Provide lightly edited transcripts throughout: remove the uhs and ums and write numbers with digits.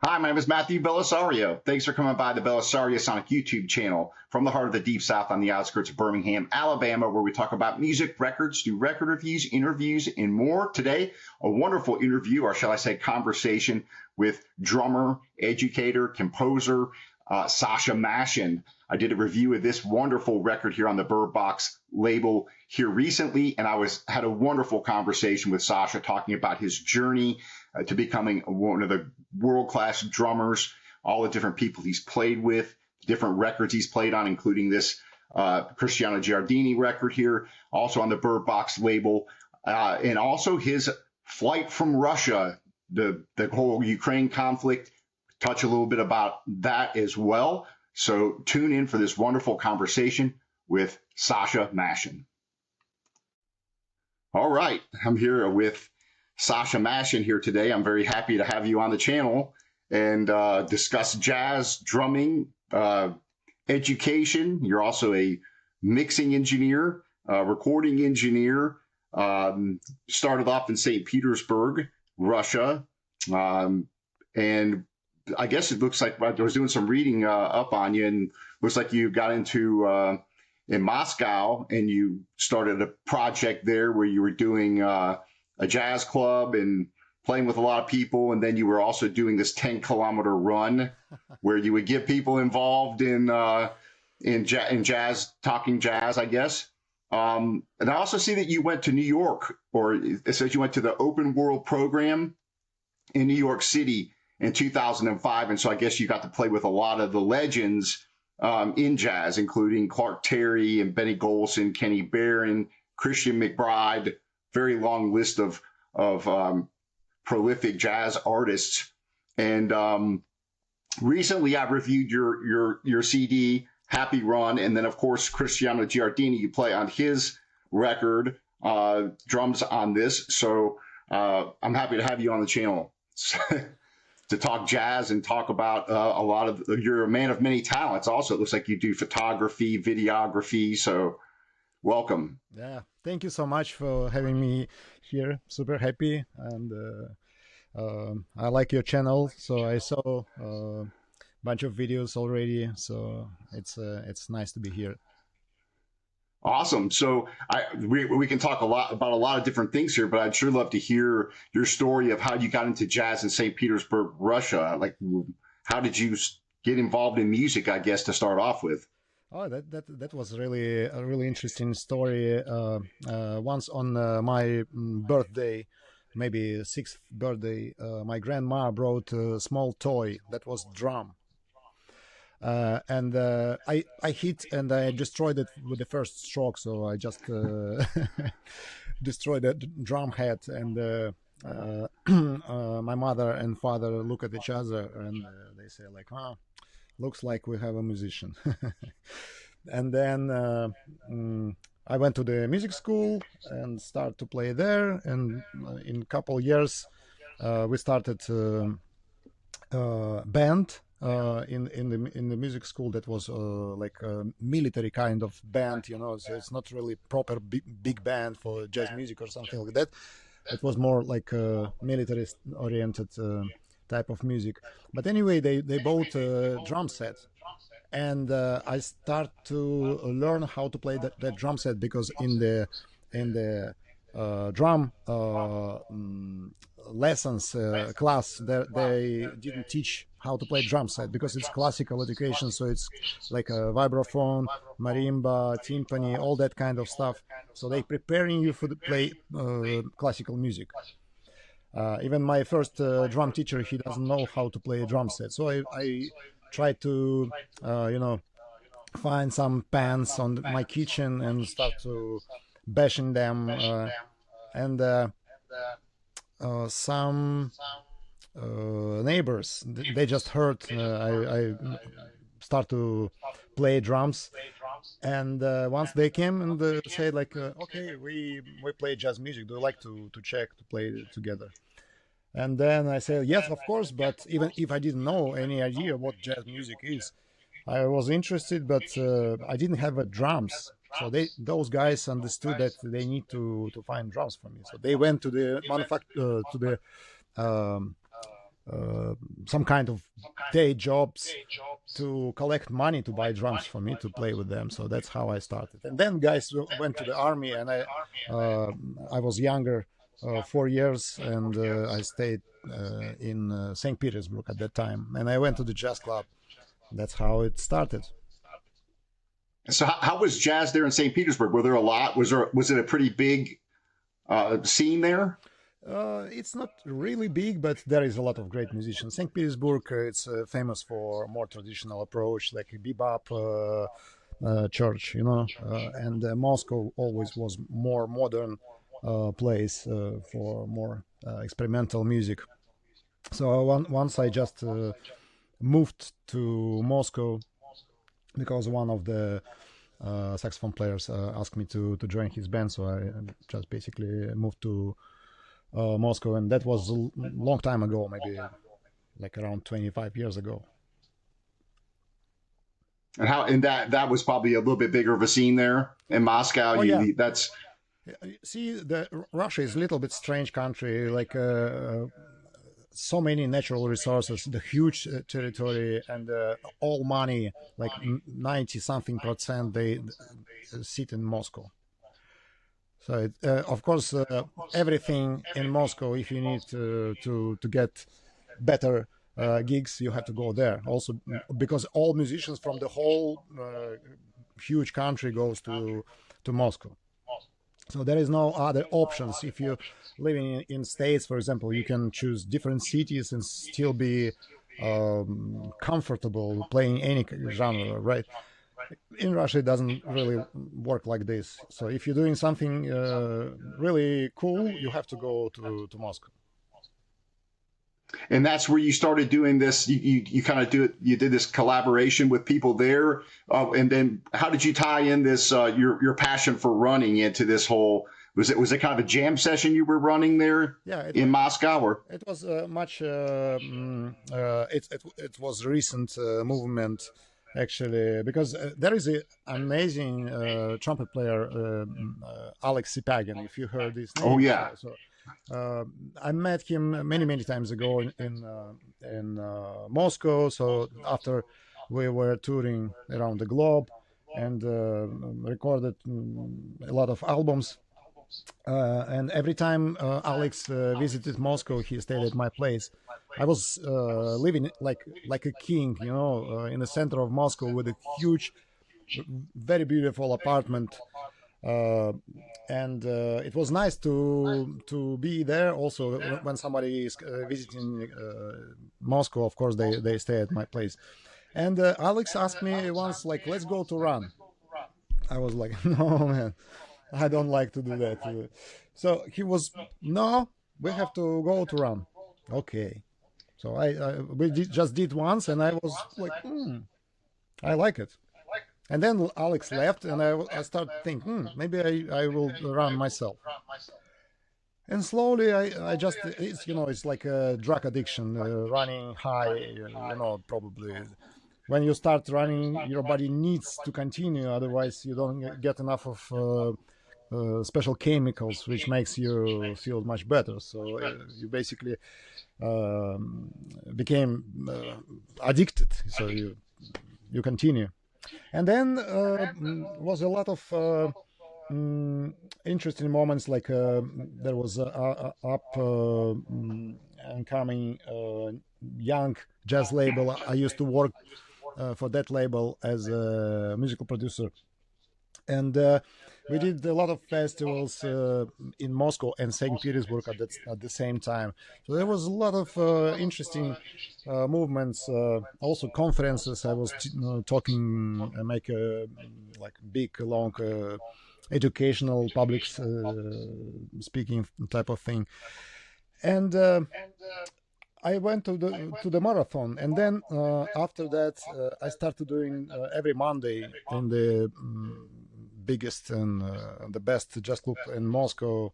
Hi, my name is Matthew Bellisario. Thanks for coming by the BellisarioSonic YouTube channel from the heart of the Deep South on the outskirts of Birmingham, Alabama, where we talk about music, records, do record reviews, interviews, and more. Today, a wonderful interview, or shall I say conversation, with drummer, educator, composer, Sasha Mashin. I did a review of this wonderful record here on the Bird Box label here recently, and had a wonderful conversation with Sasha talking about his journey to becoming one of the world-class drummers, all the different people he's played with, different records he's played on, including this Cristiano Giardini record here, also on the Bird Box label, and also his flight from Russia, the whole Ukraine conflict, touch a little bit about that as well. So tune in for this wonderful conversation with Sasha Mashin. All right, I'm here with Sasha Mashin here today. I'm very happy to have you on the channel and discuss jazz, drumming, education. You're also a mixing engineer, recording engineer, started off in St. Petersburg, Russia. And I guess it looks like I was doing some reading up on you, and looks like you got into in Moscow and you started a project there where you were doing a jazz club and playing with a lot of people, and then you were also doing this 10-kilometer run where you would get people involved in jazz, talking jazz, I guess. And I also see that you went to New York, or it says you went to the Open World program in New York City in 2005, and so I guess you got to play with a lot of the legends in jazz, including Clark Terry and Benny Golson, Kenny Barron, Christian McBride. Very long list of prolific jazz artists. And recently, I reviewed your CD, Happy Run, and then of course Cristiano Giardini. You play on his record, drums on this. So I'm happy to have you on the channel to talk jazz and talk about a lot of. You're a man of many talents. Also, it looks like you do photography, videography. So welcome. Yeah, thank you so much for having me here. Super happy, and I like your channel. So I saw a bunch of videos already. So it's nice to be here. Awesome. So we can talk about a lot of different things here, but I'd sure love to hear your story of how you got into jazz in St. Petersburg, Russia. Like, how did you get involved in music, I guess, to start off with? Oh, that was really a really interesting story. Once on my birthday, maybe sixth birthday, my grandma brought a small toy that was drum. And I hit and I destroyed it with the first stroke. So I just destroyed the drum head, and my mother and father look at each other and they say like, "Huh, looks like we have a musician." And then I went to the music school and started to play there. And in a couple years, we started band in the music school that was like a military kind of band, so it's not really proper big band for jazz music or something like that. It was more like a military oriented type of music. But anyway, they bought a drum set, and I start to learn how to play that drum set, because in the drum lessons class they didn't teach how to play drum set, because it's classical education. So it's like a vibraphone, marimba, timpani, all that kind of stuff. So they preparing you for the play classical music. Even my first drum teacher, he doesn't know how to play a drum set. So I tried to find some pans on my kitchen and start to bashing them, and some neighbors, they just heard I start to play drums, and once they came and said like, okay, we play jazz music, do you like to check to play together? And then I said yes, of course. But even if I didn't know any idea what jazz music is, I was interested, but I didn't have a drums. So those guys understood that they need to find drums for me. So they went to the some kind of day jobs to collect money to buy drums for me to play with them. So that's how I started. And then guys went to the army, and I was younger, 4 years, and I stayed in St. Petersburg at that time, and I went to the jazz club. That's how it started. So how was jazz there in St. Petersburg? Were there a lot? Was it a pretty big scene there? It's not really big, but there is a lot of great musicians. St. Petersburg, it's famous for more traditional approach, like bebop church, and Moscow always was more modern place for more experimental music. So once I just moved to Moscow because one of the saxophone players asked me to join his band, so I just basically moved to Moscow, and that was a long time ago, maybe like around 25 years ago. And that was probably a little bit bigger of a scene there in Moscow. Oh yeah. That's See, Russia is a little bit strange country, like so many natural resources, the huge territory, and all money, like 90 something percent, they sit in Moscow. So of course, everything in Moscow, if you need to get better gigs, you have to go there. Also, because all musicians from the whole huge country goes to Moscow. So there is no other options. If you're living in States, for example, you can choose different cities and still be comfortable playing any genre, right? In Russia, it doesn't really work like this. So if you're doing something really cool, you have to go to Moscow. And that's where you started doing this. You kind of you did this collaboration with people there, and then how did you tie in this your passion for running into this whole? Was it kind of a jam session you were running there? Yeah, in Moscow, or it was much. It was recent movement actually, because there is an amazing trumpet player, Alex Sipagin. If you heard his name, oh yeah. I met him many times ago in Moscow. So after we were touring around the globe and recorded a lot of albums, and every time Alex visited Moscow, he stayed at my place. I was living like a king, in the center of Moscow with a huge, very beautiful apartment. And it was nice to be there. Also, when somebody is visiting Moscow, of course they stay at my place. And Alex asked me once, like, let's go to run. I was like, no man, I don't like to do that. So he was, no, we have to go to run. Okay. So we just did once, and I was like, I like it. And then Alex left, and I started thinking, maybe I will run myself. And slowly, I just, it's like a drug addiction, running high, probably. When you start running, your body needs to continue, otherwise you don't get enough of special chemicals, which makes you feel much better. So you basically became addicted, so you continue. And then was a lot of interesting moments, like there was up and coming young jazz label. I used to work for that label as a musical producer, and we did a lot of festivals in Moscow and St. Petersburg at the same time. So there was a lot of interesting movements, also conferences. I was talking, make a like big, long educational public speaking type of thing. And I went to the marathon, and then after that, I started doing every Monday in the biggest and the best jazz club in Moscow,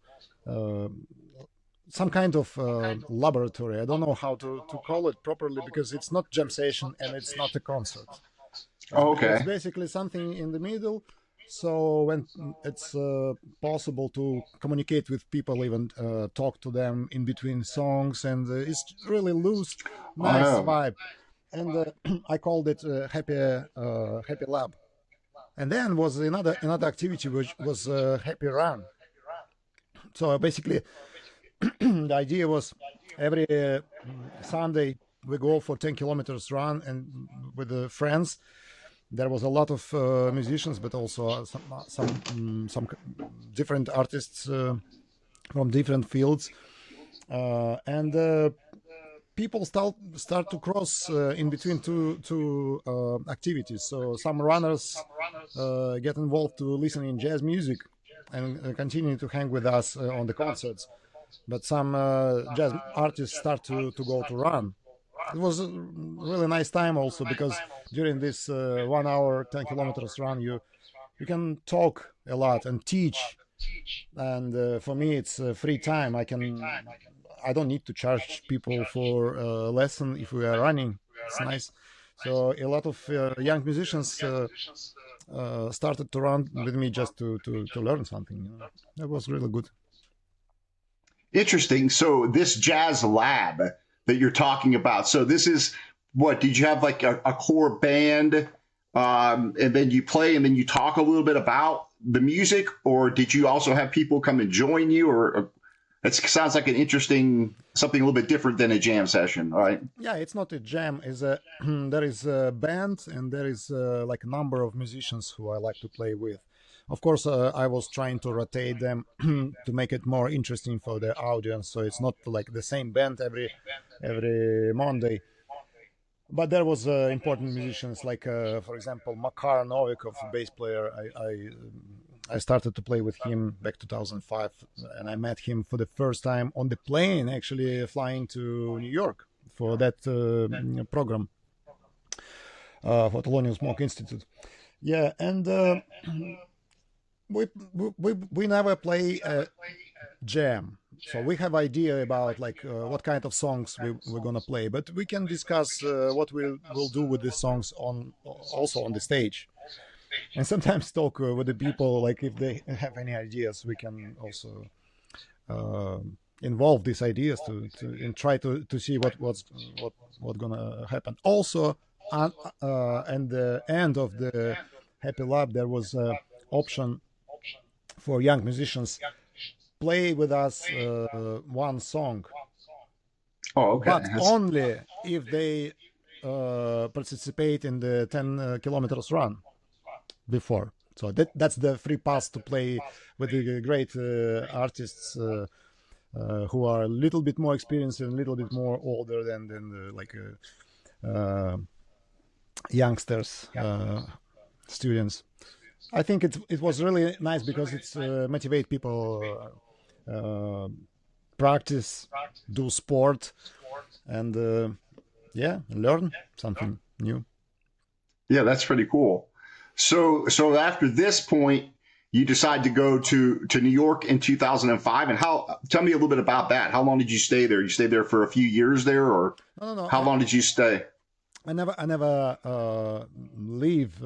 some kind of laboratory. I don't know how to call it properly, because it's not jam session and it's not a concert. Okay. It's basically something in the middle. So when it's possible to communicate with people, even talk to them in between songs, and it's really loose, nice Oh, vibe. And I called it Happy Lab. And then was another activity which was Happy Run. So basically, the idea was every Sunday we go for 10 kilometers run and with the friends. There was a lot of musicians, but also some different artists from different fields, and people start to cross in between two activities. So some runners get involved to listening jazz music and continue to hang with us on the concerts. But some jazz artists start to go to run. It was a really nice time also because during this 1 hour 10 kilometers run you can talk a lot and teach, and for me it's free time. I don't need to charge people for a lesson if we are running. It's nice. So a lot of young musicians started to run with me just to learn something. That was really good. interesting. So this jazz lab that you're talking about. So this is what, did you have like a core band, and then you play and then you talk a little bit about the music, or did you also have people come and join you? Or it sounds like an interesting, something a little bit different than a jam session, right? Yeah, it's not a jam. Is a there is a band and there is like a number of musicians who I like to play with. Of course, I was trying to rotate them to make it more interesting for the audience, so it's not like the same band every Monday. But there was important musicians like, for example, Makar Novikov, bass player. I started to play with him back 2005, and I met him for the first time on the plane, actually flying to New York for that program for Thelonious Monk Institute. Yeah, and we never play jam. So we have idea about like what kind of songs we're gonna play, but we can discuss what we'll do with these songs on also on the stage, and sometimes talk with the people. Like if they have any ideas, we can also uh, involve these ideas to and try to see what gonna happen. Also, and the end of the Happy Lab, there was option for young musicians play with us one song, Oh, okay. but only if they participate in the 10 kilometers run before. So that's the free pass to play with the great artists who are a little bit more experienced and a little bit more older than the, like youngsters, students. I think it was really nice because it's motivate people practice, do sport, and yeah, learn something new. Yeah, that's pretty cool. So after this point, you decide to go to New York in 2005, and how? Tell me a little bit about that. How long did you stay there? You stayed there for a few years there, or No, no, no. how long did you stay? I never live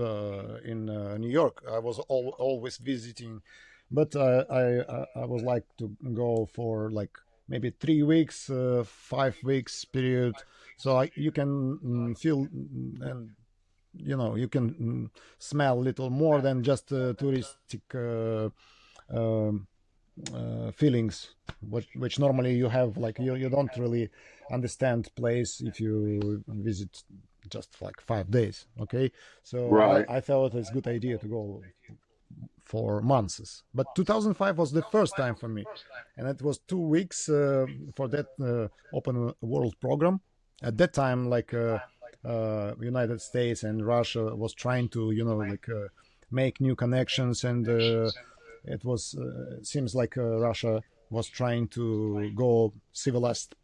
in New York. I was always visiting, but I was like to go for like maybe 3 weeks, 5 weeks period. So you can feel and you can smell a little more than just touristic um feelings, which normally you have. Like you don't really understand place if you visit just like 5 days. Okay, so Right. I thought it's a good idea to go for months. But 2005 was the first time for me, and it was 2 weeks for that open world program. At that time, like United States and Russia was trying to, like make new connections, and it was seems like Russia was trying to go civilized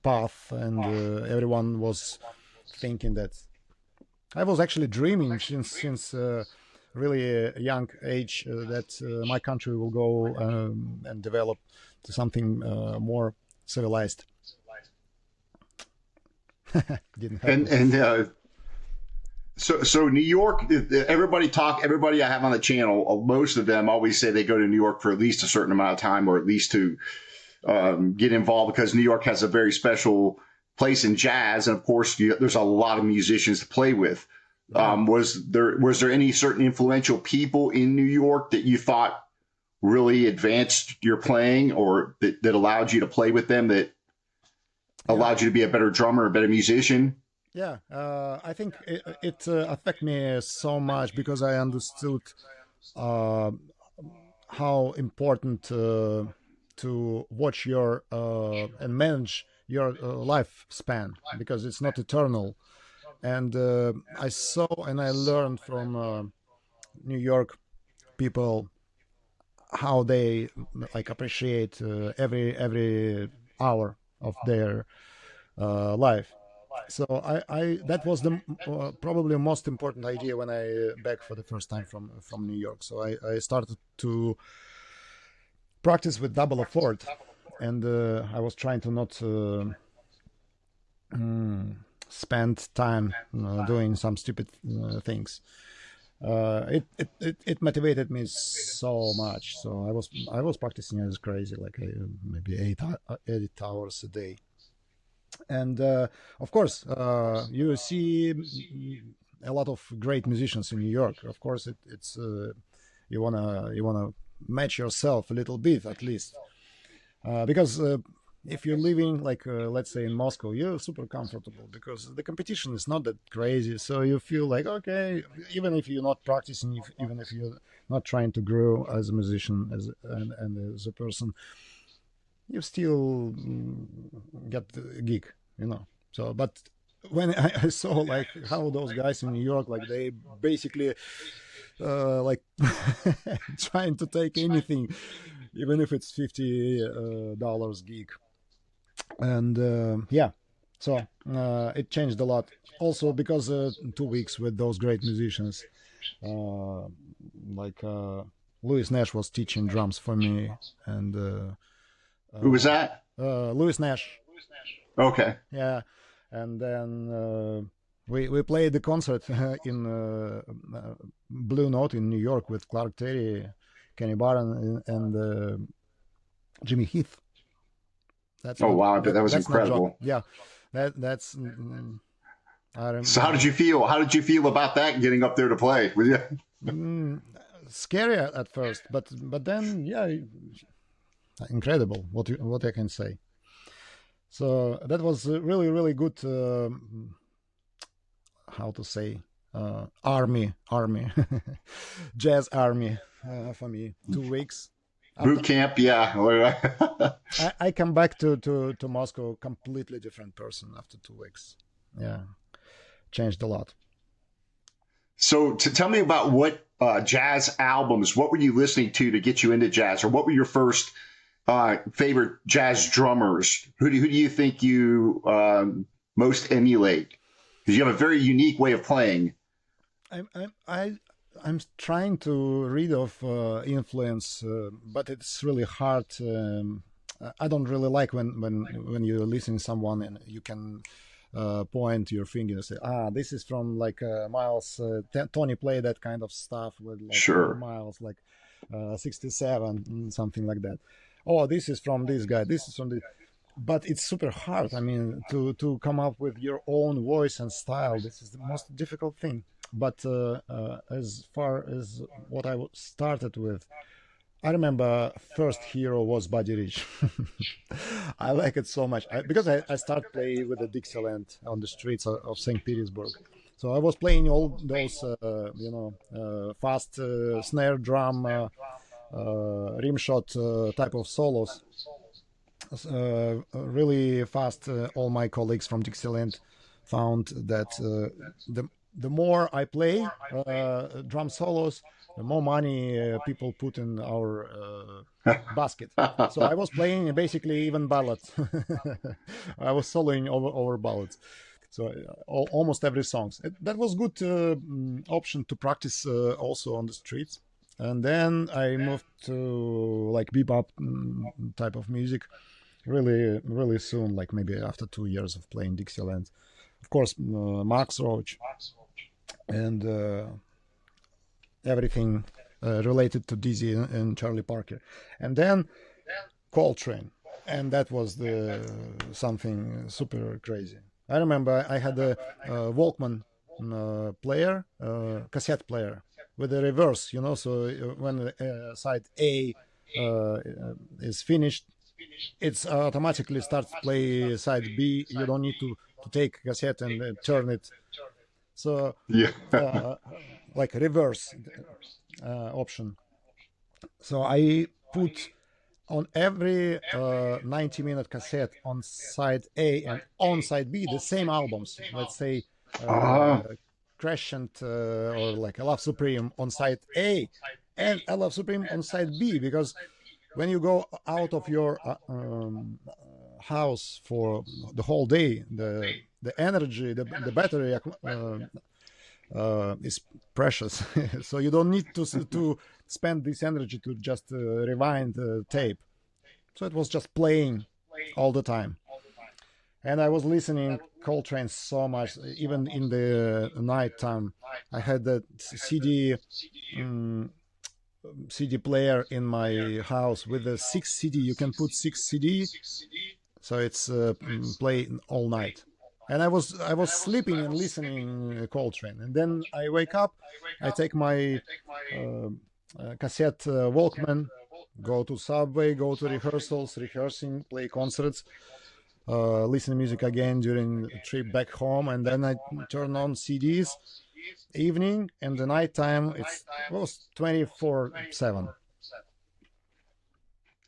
path, and everyone was thinking that. I was actually dreaming since really a young age that my country will go and develop to something more civilized. Didn't And happen. So New York, everybody I have on the channel, most of them always say they go to New York for at least a certain amount of time, or at least to get involved, because New York has a very special place in jazz, and of course, there's a lot of musicians to play with. Yeah. Was there any certain influential people in New York that you thought really advanced your playing, or that allowed you to play with them, that Yeah. allowed you to be a better drummer, a better musician? Yeah, I think it affected me so much because I understood uh, how important to watch your and manage your lifespan, because it's not eternal. And I saw and I learned from New York people how they like appreciate every hour of their life. So I that was the probably most important idea when I back for the first time from New York. So I started to practice with double a fourth, and I was trying to not spend time doing some stupid things. It motivated me so much. So I was practicing as crazy, like maybe 8 hours a day. And of course, you see a lot of great musicians in New York. Of course, it's you wanna match yourself a little bit at least, because if you're living like let's say in Moscow, you're super comfortable because the competition is not that crazy. So you feel like okay, even if you're not practicing, even if you're not trying to grow as a musician and as a person, you still get the gig, you know. So, but when I saw like how those guys in New York, like they basically like trying to take anything, even if it's $50 gig, and yeah, so it changed a lot. Also because 2 weeks with those great musicians, uh, like Louis Nash was teaching drums for me, and Who was uh, that? Louis Nash. Okay. Yeah, and then we played the concert in Blue Note in New York with Clark Terry, Kenny Barron, and Jimmy Heath. That's Oh not wow, but that, that was that's not joke. incredible. Yeah, that's I So how did don't, you feel? How did you feel about that, getting up there to play? Were you? mm, scary at first, but then yeah, incredible. What I can say. So that was really good. How to say army jazz army for me 2 weeks after Boot camp, yeah. I come back to Moscow completely different person after 2 weeks. Yeah, changed a lot. So to tell me about what jazz albums, what were you listening to get you into jazz, or what were your first favorite jazz drummers? Who do you think you most emulate? Because you have a very unique way of playing. I'm trying to rid of influence, but it's really hard. I don't really like when you listen to someone and you can point your finger and say, "Ah, this is from like Miles." Tony play that kind of stuff with like Sure. Miles, like 67, something like that. Oh, this is from this guy. This is from the. But it's super hard. I mean, to come up with your own voice and style. This is the most difficult thing. But as far as what I started with, I remember first hero was Buddy Rich. I like it so much because I started playing with the Dixieland on the streets of St. Petersburg. So I was playing all those, fast snare drum, rim shot type of solos really fast. All my colleagues from Dixieland found that the more I play drum solos, the more money people put in our basket. So I was playing basically even ballads. I was soloing over ballads. So almost every song. That was good option to practice also on the streets. And then I moved to like bebop type of music really soon, like maybe after 2 years of playing Dixieland. Of course, Max Roach. and everything related to Dizzy and Charlie Parker, and then Coltrane, and that was the something super crazy. I remember I had a Walkman player, cassette player with a reverse, so when side A uh, is finished, it's automatically starts play side B. You don't need to take cassette and turn it. So Yeah. uh, like reverse option. So I put on every 90-minute cassette on side A and on side B the same albums. Let's say Ah, Crescent or like I Love Supreme on side A and I Love Supreme on side B, because when you go out of your house for the whole day, the energy, the battery is precious. So you don't need to spend this energy to just rewind the tape. So it was just playing all the time, and I was listening Coltrane so much, even in the night time. I had that CD player in my house with a 6 CD. You can put 6 CD, so it's play all night. And I was sleeping and listening Coltrane, and then I wake up, I take my uh, cassette Walkman, go to subway, go to rehearsals, rehearsing, play concerts, listen to music again during the trip back home, and then I turn on CDs evening and the night time. It was 24/7.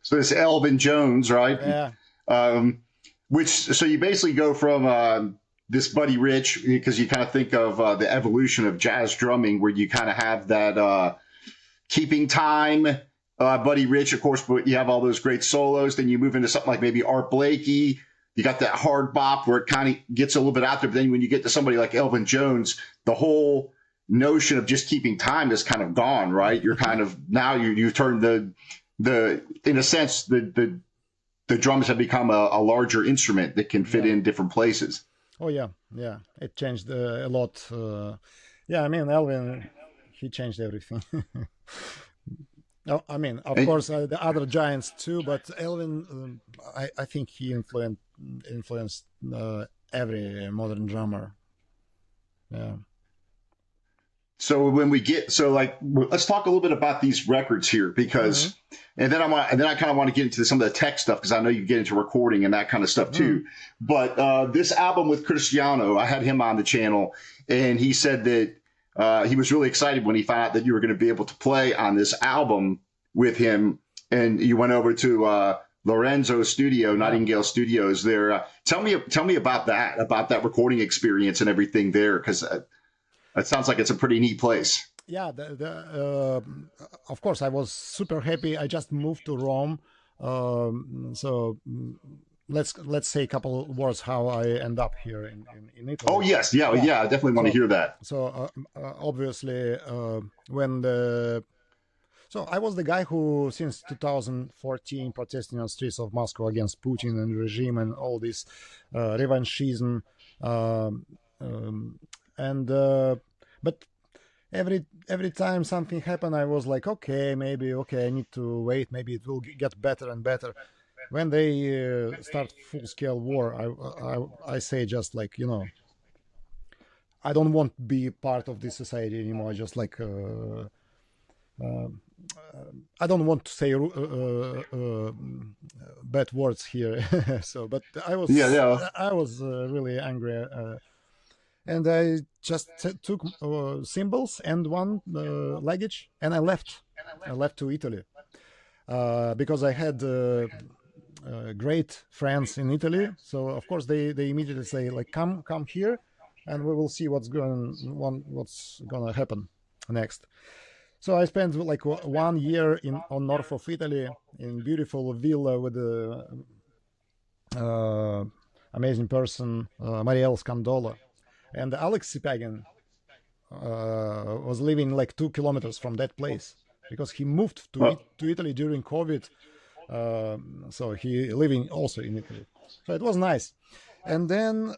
so it's Elvin Jones, right? Yeah, Um, which so you basically go from this Buddy Rich, because you kind of think of the evolution of jazz drumming, where you kind of have that keeping time. Buddy Rich, of course, but you have all those great solos. Then you move into something like maybe Art Blakey. You got that hard bop where it kind of gets a little bit out there. But then when you get to somebody like Elvin Jones, the whole notion of just keeping time is kind of gone, right? You're kind of now you turn the in a sense the drums have become a larger instrument that can fit yeah. in different places. Oh yeah, yeah. It changed a lot. Yeah, I mean Elvin, he changed everything. No, I mean, of And course, the other giants too, but Elvin, I think he influenced every modern drummer. Yeah. so when we get so like let's talk a little bit about these records here Hmm. because and then I kind of want to get into some of the tech stuff because I know you get into recording and that kind of stuff Hmm. too. But this album with Cristiano, I had him on the channel and he said that he was really excited when he found out that you were going to be able to play on this album with him, and you went over to Lorenzo Studio, Yeah. Nightingale Studios. There, tell me about that recording experience and everything there, because it sounds like it's a pretty neat place. Yeah, of course, I was super happy. I just moved to Rome, so let's say a couple of words how I end up here in Oh Italy. yes, Yeah, I definitely want to so hear that. obviously when the so I was the guy who since 2014 protesting on streets of Moscow against Putin and regime and all this revanchism, um, um, and but every time something happened, I was like, okay, maybe okay, I need to wait. Maybe it will get better and better. When they start full scale war, I say just like I don't want to be part of this society anymore. Just like uh, I don't want to say bad words here. So, but Yeah, yeah. I was really angry. And I just took symbols and one luggage, and I left. I left to Italy because I had great friends in Italy. So of course they immediately say like, come here, and we will see what's gonna happen next. So I spent like 1 year in on north of Italy in beautiful villa with a uh, amazing person, Marielle Scandola, and Alex Sipagin was living like 2 kilometers from that place because he moved to Italy during COVID. So he living also in Italy. So it was nice. And then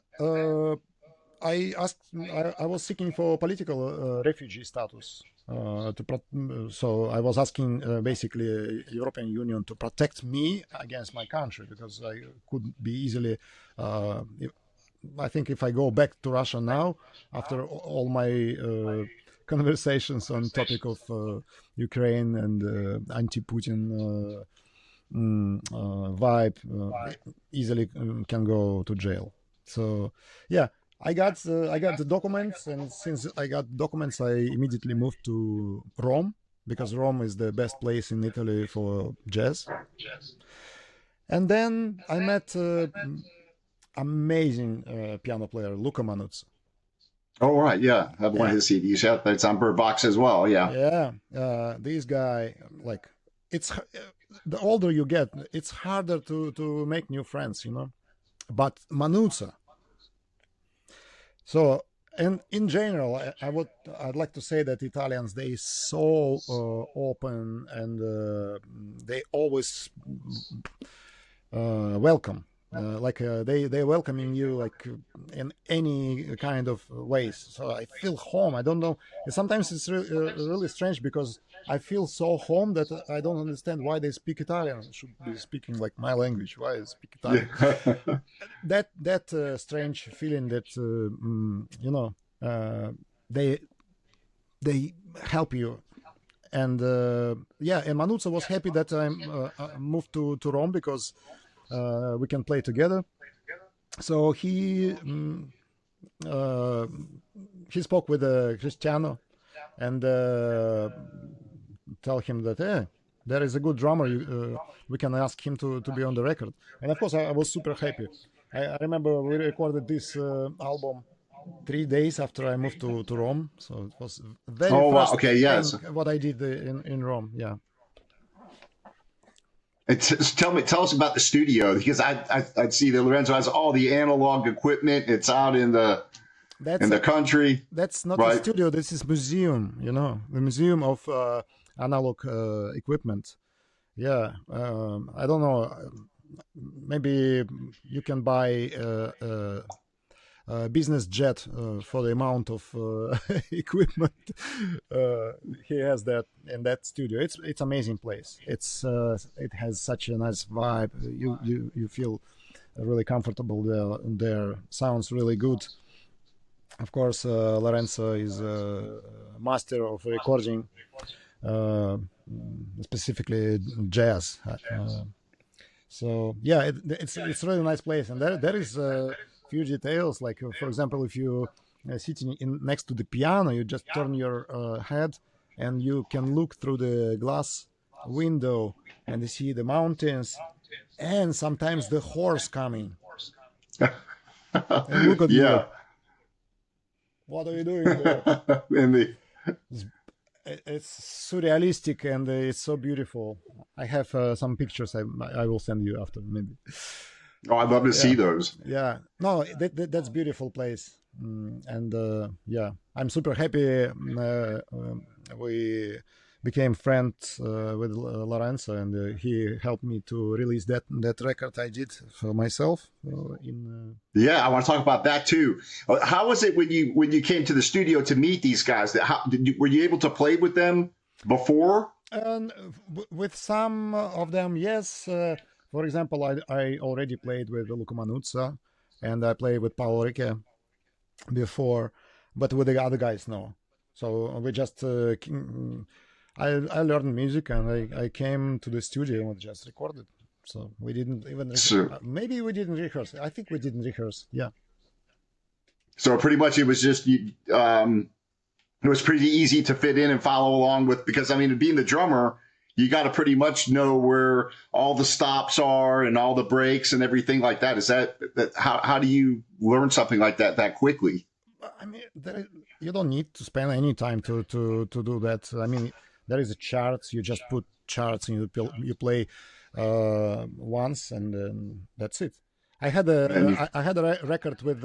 I asked. I was seeking for political refugee status. So I was asking basically European Union to protect me against my country because I could be easily. I think if I go back to Russia now, after all my conversations on topic of Ukraine and anti-Putin vibe, easily can go to jail. So yeah, I got the documents, and since I got documents, I immediately moved to Rome because Rome is the best place in Italy for jazz. And then I met amazing piano player Luca Manuzzi. Oh, right. Yeah. I have one of Yeah, his CDs. Yeah. That's on Bird Box as well. Yeah. yeah. This guy, like, it's the older you get, it's harder to make new friends, you know. But Manuzza. So, and in general, I'd like to say that Italians, they so open, and they always welcome. They welcoming you like in any kind of ways. So I feel home. I don't know. Sometimes it's really strange because I feel so home that I don't understand why they speak Italian. I should be speaking like my language. Why I speak Italian? Yeah. That strange feeling that you know, they help you. And yeah, and Manuzza was happy that I moved to Rome because we can play together. So uh, he spoke with Cristiano and tell him that there is a good drummer. We can ask him to be on the record. And of course, I was super happy. I remember we recorded this album 3 days after I moved to Rome. So it was very Oh, wow. first Okay. thing Yes. what I did in Rome. Yeah. Tell us about the studio because I see that Lorenzo has all the analog equipment. It's out in That's the country, that's not a right? studio. This is museum. You know, the museum of analog equipment. Yeah, I don't know. Maybe you can buy a business jet for the amount of equipment he has that in that studio. It's amazing place. It has such a nice vibe. You feel really comfortable there. There sounds really good. Of course, Lorenzo is a master of recording, uh, specifically jazz. So yeah, it's really nice place, and there is a few details. Like for example, if you sitting in next to the piano, you just turn your head, and you can look through the glass window and you see the mountains, and sometimes the horse coming and look at you like, Yeah. what are you doing there? And the It's, it's surrealistic and it's so beautiful. I have some pictures. I will send you after maybe. oh, I'd love to see Yeah, those. yeah. No, that's beautiful place. And yeah, I'm super happy. We became friends with Lorenzo, and he helped me to release that record I did for myself in. Yeah, I want to talk about that too. How was it when you came to the studio to meet these guys? Were you able to play with them before? And with some of them, yes. For example, I already played with Luca Manuzza, and I played with Paolo Ricche before, but with the other guys, no. So we just I learned music, and I came to the studio and just recorded. So we didn't even So, maybe we didn't rehearse. I think we didn't rehearse. Yeah. so pretty much it was just it was pretty easy to fit in and follow along with because I mean, being the drummer, you got to pretty much know where all the stops are and all the breaks and everything like that. Is that how do you learn something like that quickly? I mean, you don't need to spend any time to do that. I mean, there is a chart. You just put charts and you play once, and that's it. And I had a record with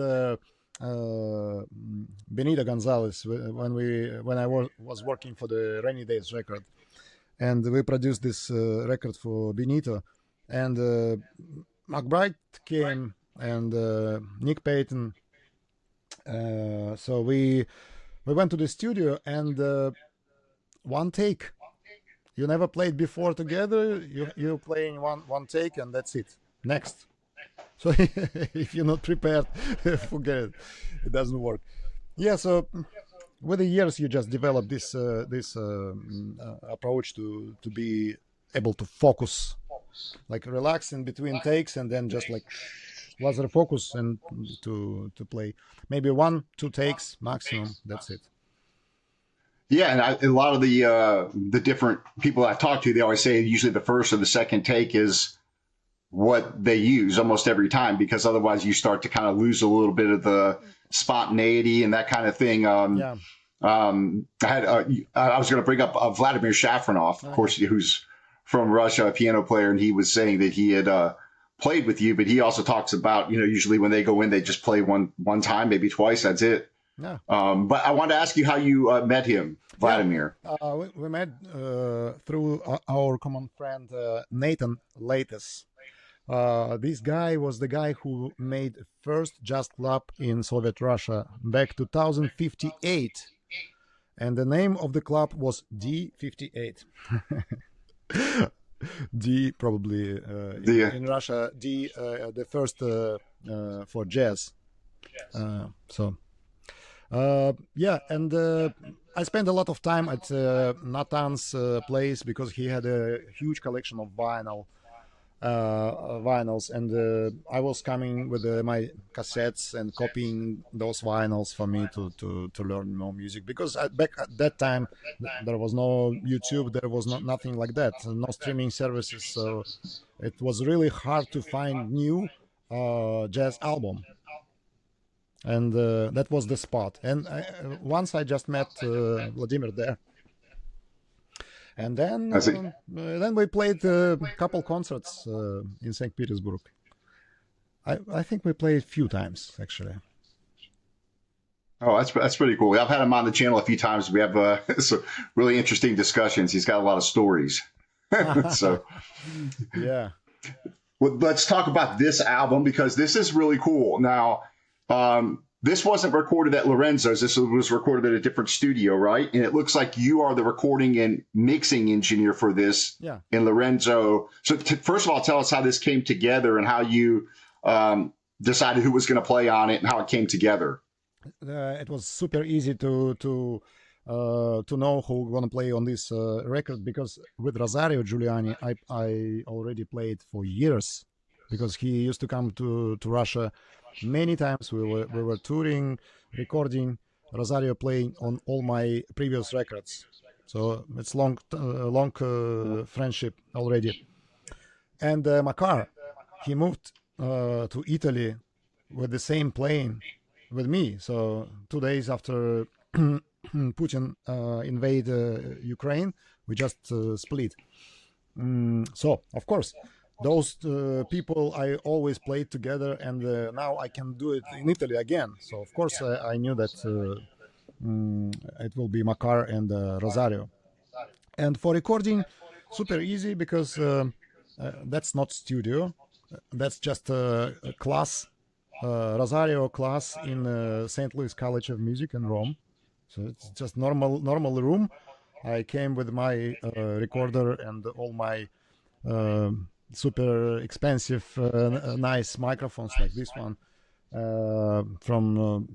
Benito Gonzalez when I was working for the Rainy Days record, and we produced this record for Benito, and McBride came and Nick Payton So we went to the studio, and one take. You never played before together. You playing one take, and that's it. Next. So if you're not prepared, forget it. It doesn't work. Yeah. So with the years, you just develop this approach to be able to focus, like relax in between takes, and then just like laser focus and to play. Maybe 1-2 takes maximum. That's it. Yeah, and a lot of the different people I talk to, they always say usually the first or the second take is what they use almost every time, because otherwise you start to kind of lose a little bit of the spontaneity and that kind of thing. Yeah. I was going to bring up Vladimir Shafronov, of course, who's from Russia, a piano player, and he was saying that he had played with you, but he also talks about, usually when they go in, they just play one time, maybe twice, that's it. Yeah. But I wanted to ask you how you met him, Vladimir. Yeah. We met through our common friend Nathan Latis. This guy was the guy who made first jazz club in Soviet Russia back 2058, and the name of the club was D58. D probably in Russia, D the first for jazz. Yeah, and I spent a lot of time at Nathan's place because he had a huge collection of vinyls, and I was coming with my cassettes and copying those vinyls for me to learn more music, because back at that time there was no YouTube, there was nothing like that, no streaming services, so it was really hard to find new jazz album. And that was the spot. And once I just met Vladimir there, and then we played a couple concerts in St. Petersburg. I think we played a few times actually. Oh, that's pretty cool. I've had him on the channel a few times. We have some really interesting discussions. He's got a lot of stories. So yeah. Well, let's talk about this album, because this is really cool. Now, this wasn't recorded at Lorenzo's. This was recorded at a different studio, right? And it looks like you are the recording and mixing engineer for this in Lorenzo. So first of all, tell us how this came together and how you decided who was going to play on it and how it came together. It was super easy to know who gonna play on this record, because with Rosario Giuliani, I already played for years, because he used to come to Russia many times. We were touring, recording, Rosario playing on all my previous records. So it's long friendship already. And Makar, he moved to Italy with the same plane with me. So 2 days after Putin invade Ukraine, we just split. So of course, those people I always played together, and now I can do it in Italy again. So of course I knew that it will be Makar and Rosario. And for recording, super easy, because that's not studio, that's just a class, Rosario class in St. Louis College of Music in Rome. So it's just normal room. I came with my recorder and all my super expensive, nice microphones like this one from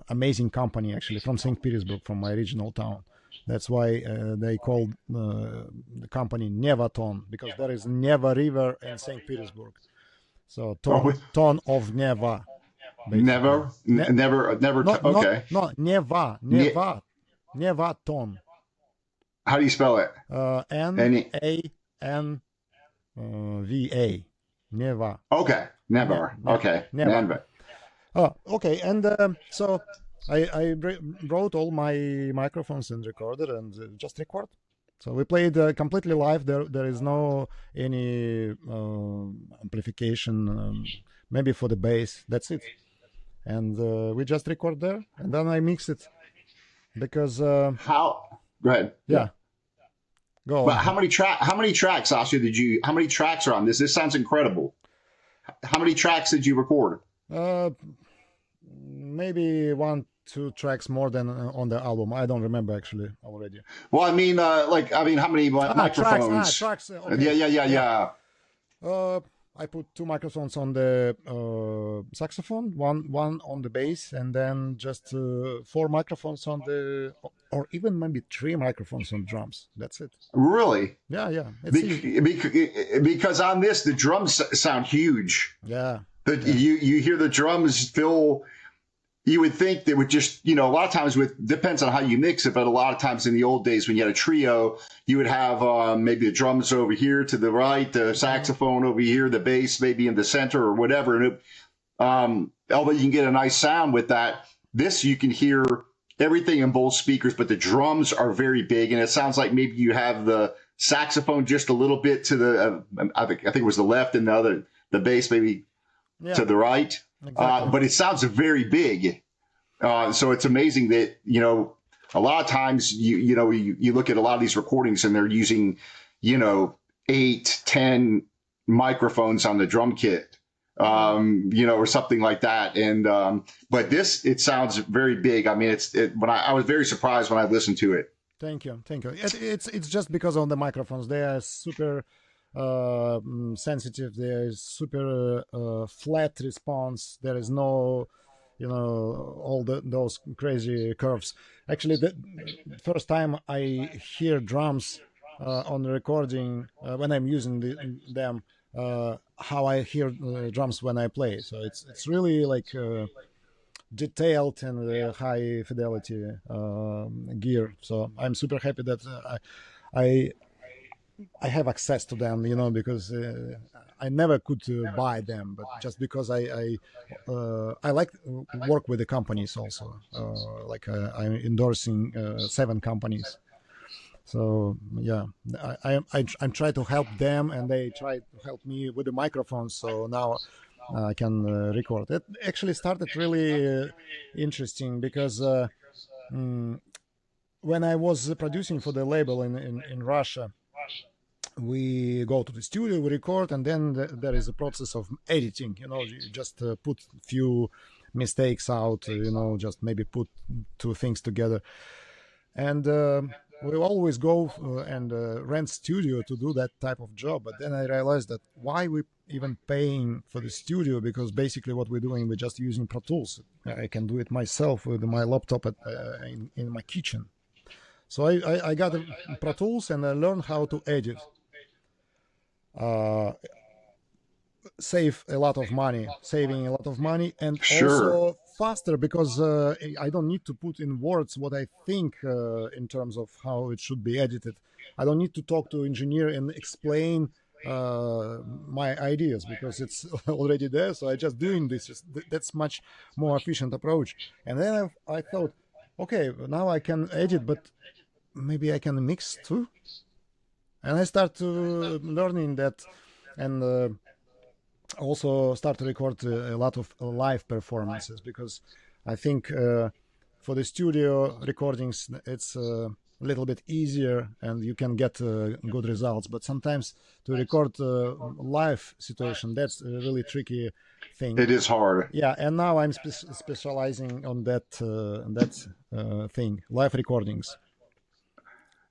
amazing company, actually, from St. Petersburg, from my original town. That's why they call the company Nevaton, because there is Neva River in St. Petersburg. So ton of Neva. Never. Okay. No, Neva. Nevaton. How do you spell it? N-A-N-V-A. Neva. Okay. Never. Okay. Never. Oh, okay. And so I brought all my microphones and recorder and just record. So we played completely live. There is no any amplification, maybe for the bass. That's it. And we just record there, and then I mix it, because how? Go ahead. Yeah. Go on. But how many tracks, Sasha, how many tracks are on this? This sounds incredible. How many tracks did you record? maybe 1, 2 tracks more than on the album. I don't remember actually already. Well, I mean, I mean, how many Tracks. microphones? Tracks. Yeah, Okay. yeah, yeah, Yeah. yeah. Uh, I put 2 microphones on the saxophone, one on the bass, and then just 4 microphones on the, or even maybe 3 microphones on drums. That's it. Really? Yeah, yeah. It's easy. Because on this, the drums sound huge. Yeah, The, yeah. you hear the drums fill. You would think they would just, a lot of times with depends on how you mix it, but a lot of times in the old days when you had a trio, you would have maybe the drums over here to the right, the Hmm. saxophone over here, the bass maybe in the center or whatever. And although you can get a nice sound with that, this you can hear everything in both speakers, but the drums are very big, and it sounds like maybe you have the saxophone just a little bit to the, I think it was the left, and the bass maybe to Yeah, the right. exactly. But it sounds very big. So it's amazing that, a lot of times you look at a lot of these recordings and they're using, 8, 10 microphones on the drum kit, Hmm. or something like that. And, but this, it sounds very big. I mean, I was very surprised when I listened to it. Thank you, thank you. It's just because of the microphones. They are super sensitive. There is super flat response. There is no, all those crazy curves. Actually, the first time I hear drums on the recording when I'm using them, how I hear drums when I play. So it's really like. Detailed and high fidelity gear. So I'm super happy that I I have access to them, because I never could buy them, but just because I like work with the companies also, like I'm endorsing 7 companies. So yeah, I'm trying to help them, and they try to help me with the microphones. So now I can record. It actually started really interesting because mm, when I was producing for the label in Russia, we go to the studio, we record, and then there is a process of editing. You just put few mistakes out. Just maybe put 2 things together, and we always go and rent studio to do that type of job. But then I realized that why we even paying for the studio, because basically what we're doing, we're just using Pro Tools. I can do it myself with my laptop in my kitchen. So I got Pro Tools, and I learned how to edit, uh, saving a lot of money, and Sure. also faster, because I don't need to put in words what I think in terms of how it should be edited. I don't need to talk to engineer and explain my ideas, because it's already there. So I just doing this. That's much more efficient approach. And then I thought, okay, now I can edit, but maybe I can mix too. And I start to learning that, and also start to record a lot of live performances, because I think for the studio recordings it's a little bit easier and you can get good results. But sometimes to record live situation, that's a really tricky thing. It is hard. Yeah, and now I'm specializing on that thing, live recordings.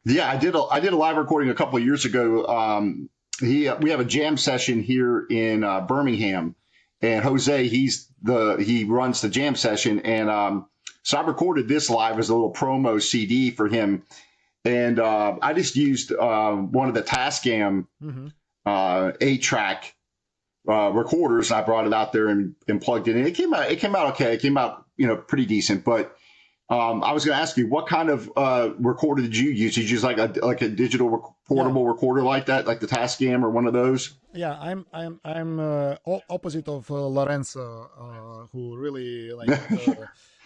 Yeah, I did a live recording a couple of years ago. We have a jam session here in Birmingham, and Jose he runs the jam session, and so I recorded this live as a little promo CD for him, and I just used one of the Tascam Hmm. 8-track recorders, and I brought it out there and plugged it in. It came out okay. It came out pretty decent, but I was going to ask you, what kind of recorder did you use? Did you use like a digital Yeah, portable recorder like that, like the Tascam or one of those? yeah, I'm opposite of Lorenzo, who really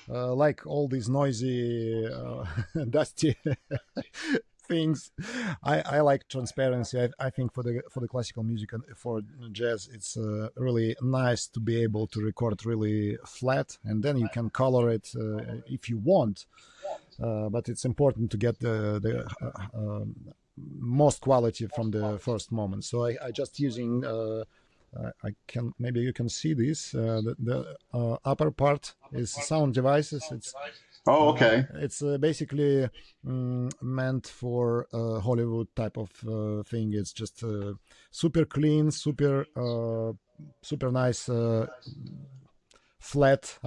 like all these noisy, dusty things. I like transparency. I think for the classical music and for jazz, it's really nice to be able to record really flat, and then you can color it if you want. But it's important to get the most quality from the first moment. So I just using I can maybe you can see this. The upper part is sound devices. Oh, okay. It's basically meant for Hollywood type of thing. It's just super clean, super nice, flat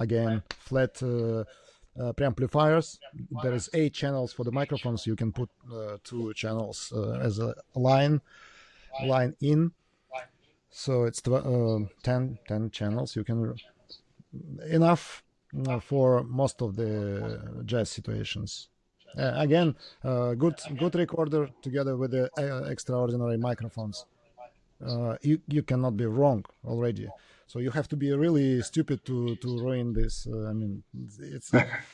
preamplifiers. There is 8 channels for the microphones. You can put 2 channels as a line in. So it's 10 channels. You can enough for most of the jazz situations. Again, good recorder together with the extraordinary microphones. You cannot be wrong already. So you have to be really stupid to ruin this. I mean, it's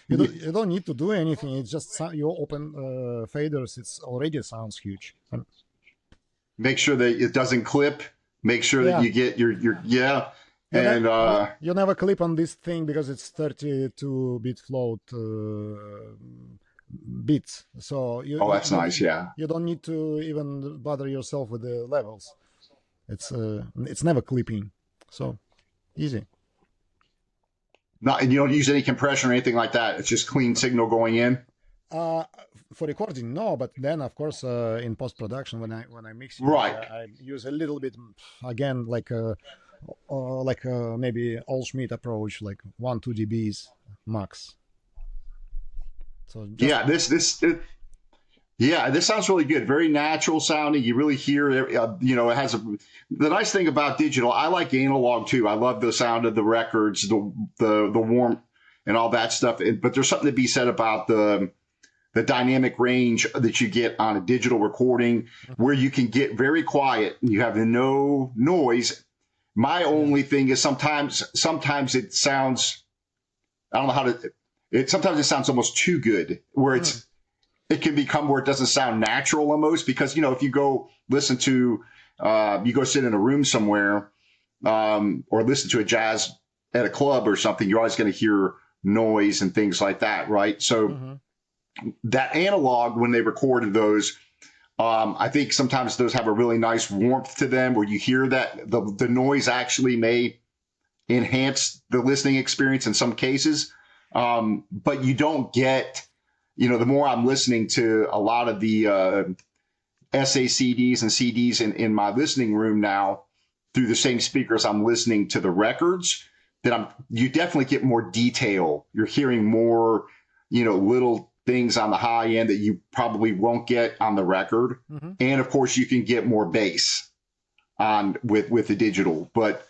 you don't need to do anything. It's just you open faders. It's already sounds huge. Make sure that it doesn't clip. Make sure that Yeah. you get your yeah. You, And you never clip on this thing because it's 32-bit float bits. So oh, that's nice. Yeah. you don't need to even bother yourself with the levels. It's never clipping, so easy. Not, and you don't use any compression or anything like that. It's just clean signal going in. For recording, no, but then of course in post production when I mix it, Right. I use a little bit again like maybe All Schmidt approach, like 1-2 dBs max. So Yeah, this sounds really good. Very natural sounding. You really hear it. It has the nice thing about digital. I like analog too. I love the sound of the records, the warmth and all that stuff. But there's something to be said about the dynamic range that you get on a digital recording, where you can get very quiet and you have no noise. My only thing is sometimes it sounds, I don't know how to. Sometimes it sounds almost too good, where it can become where it doesn't sound natural almost, because if you go listen to you go sit in a room somewhere or listen to a jazz at a club or something, you're always going to hear noise and things like that, right? So that analog, when they recorded those, I think sometimes those have a really nice warmth to them, where you hear that the noise actually may enhance the listening experience in some cases, but you don't get. The more I'm listening to a lot of the SACDs and CDs in my listening room now through the same speakers I'm listening to the records, that you definitely get more detail. You're hearing more, little things on the high end that you probably won't get on the record. And of course you can get more bass on with the digital. But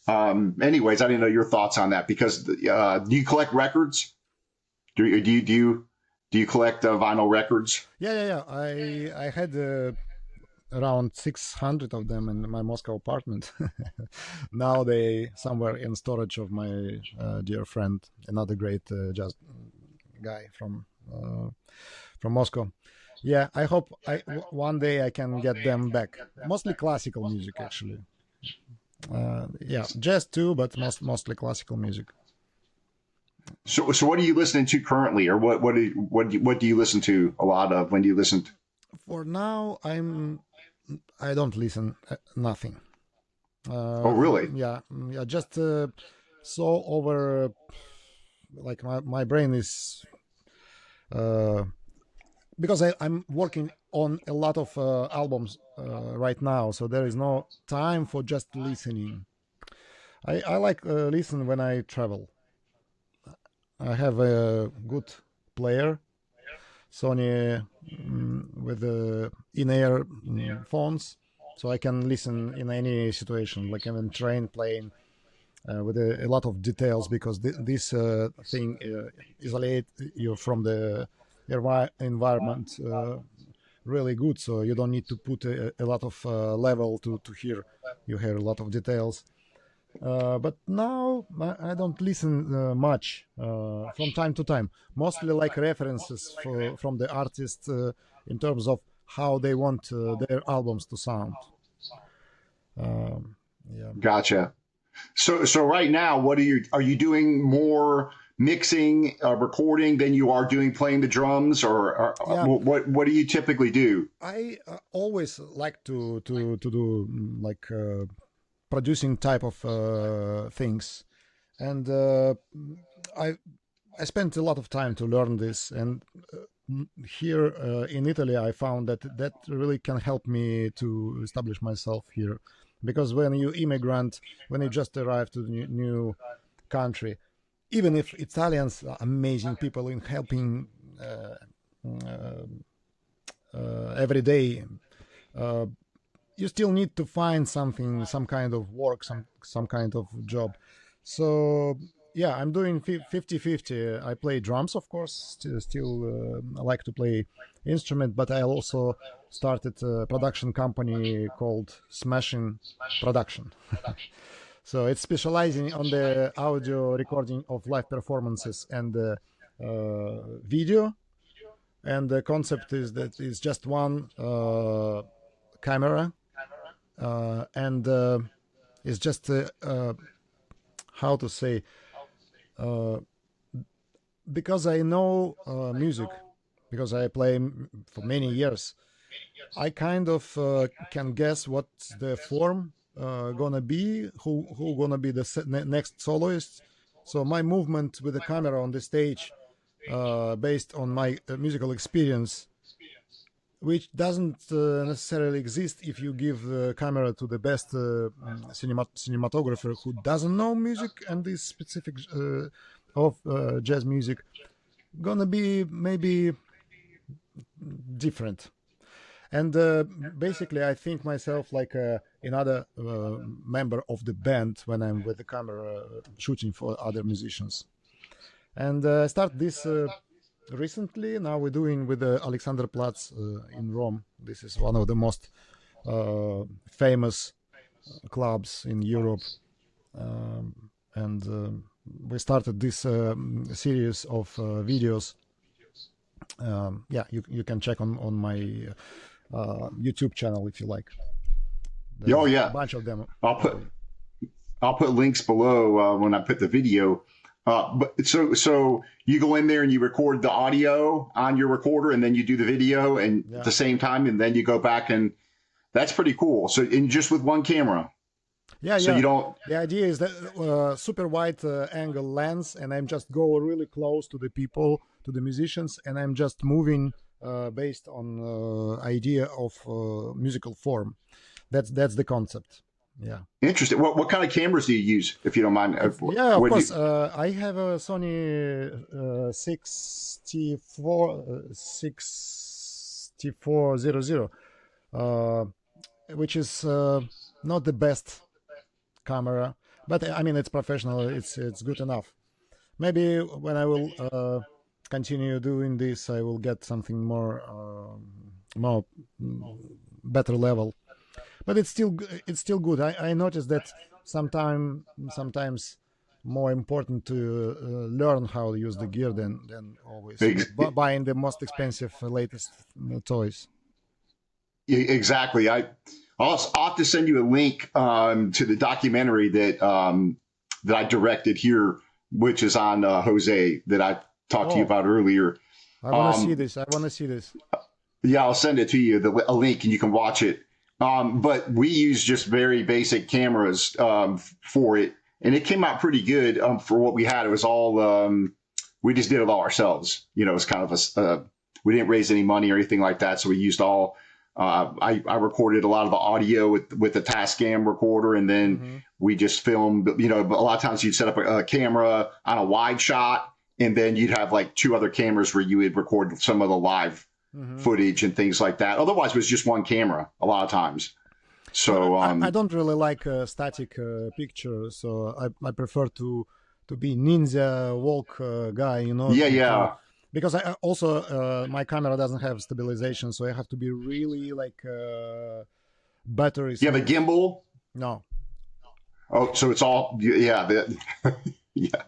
anyways, I didn't know your thoughts on that, because do you collect records? Do you collect vinyl records? Yeah. I had around 600 of them in my Moscow apartment. Now they somewhere in storage of my dear friend, another great jazz guy from Moscow. Yeah, I hope one day I can get them back. Mostly classical music, actually. Yeah, jazz too, but mostly classical music. So what are you listening to currently, or what do you listen to a lot of? When do you listen to? For now, I don't listen nothing. Oh, really? Yeah, just so over. Like my brain is because I'm working on a lot of albums right now, so there is no time for just listening. I like listen when I travel. I have a good player, Sony, with in-ear phones, so I can listen in any situation, like I'm in train, plane, with a lot of details, because this thing isolate you from the environment really good, so you don't need to put a lot of level to hear. You hear a lot of details. But now I don't listen much from time to time. Mostly like references from the artist in terms of how they want their albums to sound. Yeah. Gotcha. So right now, are you doing more mixing, recording than you are doing playing the drums, or Yeah. what do you typically do? I always like to do like producing type of things, and I I spent a lot of time to learn this, and here in Italy, I found that that really can help me to establish myself here, because when you immigrant, when you just arrive to the new country, even if Italians are amazing people in helping uh, every day, uh, you still need to find something, some kind of work, some kind of job. So yeah, I'm doing 50-50. I play drums, of course, still I like to play instrument, but I also started a production company called Smashin Production. So it's specializing on the audio recording of live performances and video. And the concept is that it's just one camera, and it's just how to say, uh, because I know music, because I play for many years, I kind of can guess what's the form gonna be, who gonna be the next soloist. So my movement with the camera on the stage, based on my musical experience, which doesn't necessarily exist if you give the camera to the best cinematographer who doesn't know music and this specific of jazz music, gonna be maybe different. And basically, I think myself like another member of the band when I'm with the camera shooting for other musicians. And I start this recently. Now we're doing with the Alexanderplatz in Rome. This is one of the most famous clubs in Europe. And we started this series of videos. Yeah, you can check on my YouTube channel if you like. There's Oh yeah, a bunch of them. I'll put links below when I put the video. But so you go in there and you record the audio on your recorder, and then you do the video and at the same time, and then you go back, and that's pretty cool. So and just with one camera. Yeah, So yeah. you don't. The idea is that super wide angle lens, and I'm just go really close to the people, to the musicians, and I'm just moving based on idea of musical form. That's the concept. Yeah. Interesting. What kind of cameras do you use, if you don't mind? Yeah, of What do course. you, I have a Sony 6400, which is not the best camera, but I mean it's professional. It's good enough. Maybe when I will continue doing this, I will get something more better level. But it's still good. I noticed that sometimes more important to learn how to use the gear than always buying the most expensive latest toys. exactly. I'll have to send you a link to the documentary that I directed here, which is on Jose that I talked to you Oh, about earlier. I want to see Um, this. I want to see this. yeah, I'll send it to you, a link, and you can watch it. But we use just very basic cameras for it, and it came out pretty good for what we had. It was all we just did it all ourselves. You know, it's kind of we didn't raise any money or anything like that, so we used all. I recorded a lot of the audio with the Tascam recorder, and then Mm-hmm. we just filmed. You know, a lot of times you'd set up a camera on a wide shot, and then you'd have like two other cameras where you would record some of the live Mm-hmm. footage and things like that. Otherwise, it was just one camera a lot of times. Well, So, I don't really like static picture, so I prefer to be ninja walk guy, you know, yeah, to yeah. because I also my camera doesn't have stabilization, so I have to be really like battery You have a smooth. gimbal. No, Oh, so it's all, yeah, yeah,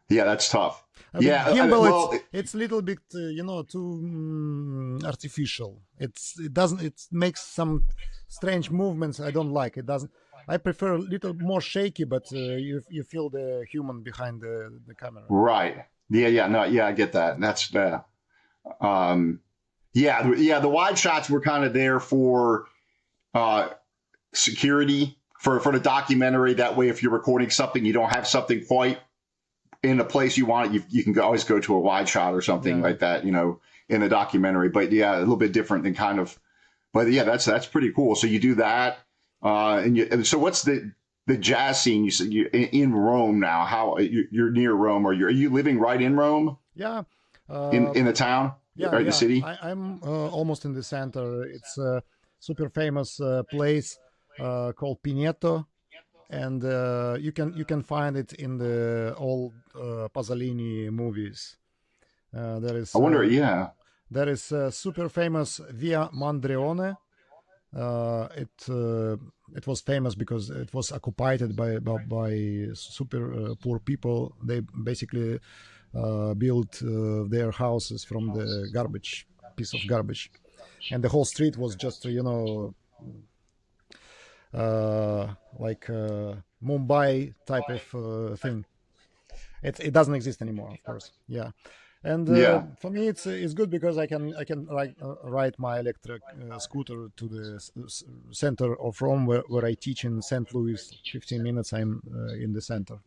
yeah, that's tough. the Yeah. gimbal Well, it's a little bit too artificial. It doesn't it makes some strange movements I don't like. It doesn't. I prefer a little more shaky, but you feel the human behind the camera. right. Yeah, yeah, no, yeah, I get that. That's, um, yeah, yeah, the wide shots were kind of there for, uh, security for the documentary. That way, if you're recording something, you don't have something quite in the place you want it, you can always go to a wide shot or something Yeah. like that, in a documentary. But yeah, a little bit different than kind of. But yeah, that's pretty cool. So you do that, and so what's the jazz scene? You said you in Rome now. How you're near Rome, or are you living right in Rome Yeah. in the town Yeah, or the yeah. city? I'm almost in the center. It's a super famous place called Pineto, and you can find it in the old Pasolini movies. There I is wonder. Yeah. super famous Via Mandrione. It was famous because it was occupied by super poor people. They basically built their houses from the garbage, piece of garbage, and the whole street was just like Mumbai type of thing. It doesn't exist anymore, of course. Yeah, and Yeah. for me it's good because I can ride my electric scooter to the center of Rome where I teach in St. Louis. 15 minutes I'm in the center,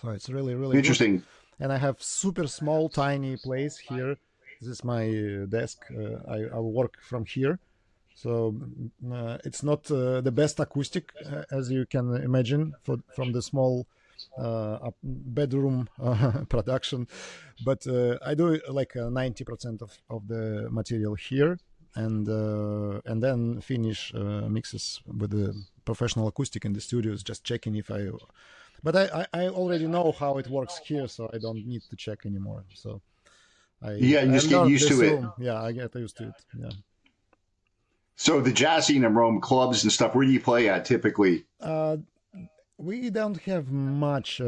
so it's really really good. Interesting. And I have super small tiny place here. This is my desk. I work from here, so it's not the best acoustic as you can imagine from the small bedroom production, but I do like 90% of the material here, and then finish mixes with the professional acoustic in the studios, just checking if I. But I already know how it works here, so I don't need to check anymore. So Yeah, you I just get learned used this to it. room. Yeah, I get used to it. Yeah. So the jazz scene in Rome, clubs and stuff. Where do you play at typically? Uh, we don't have much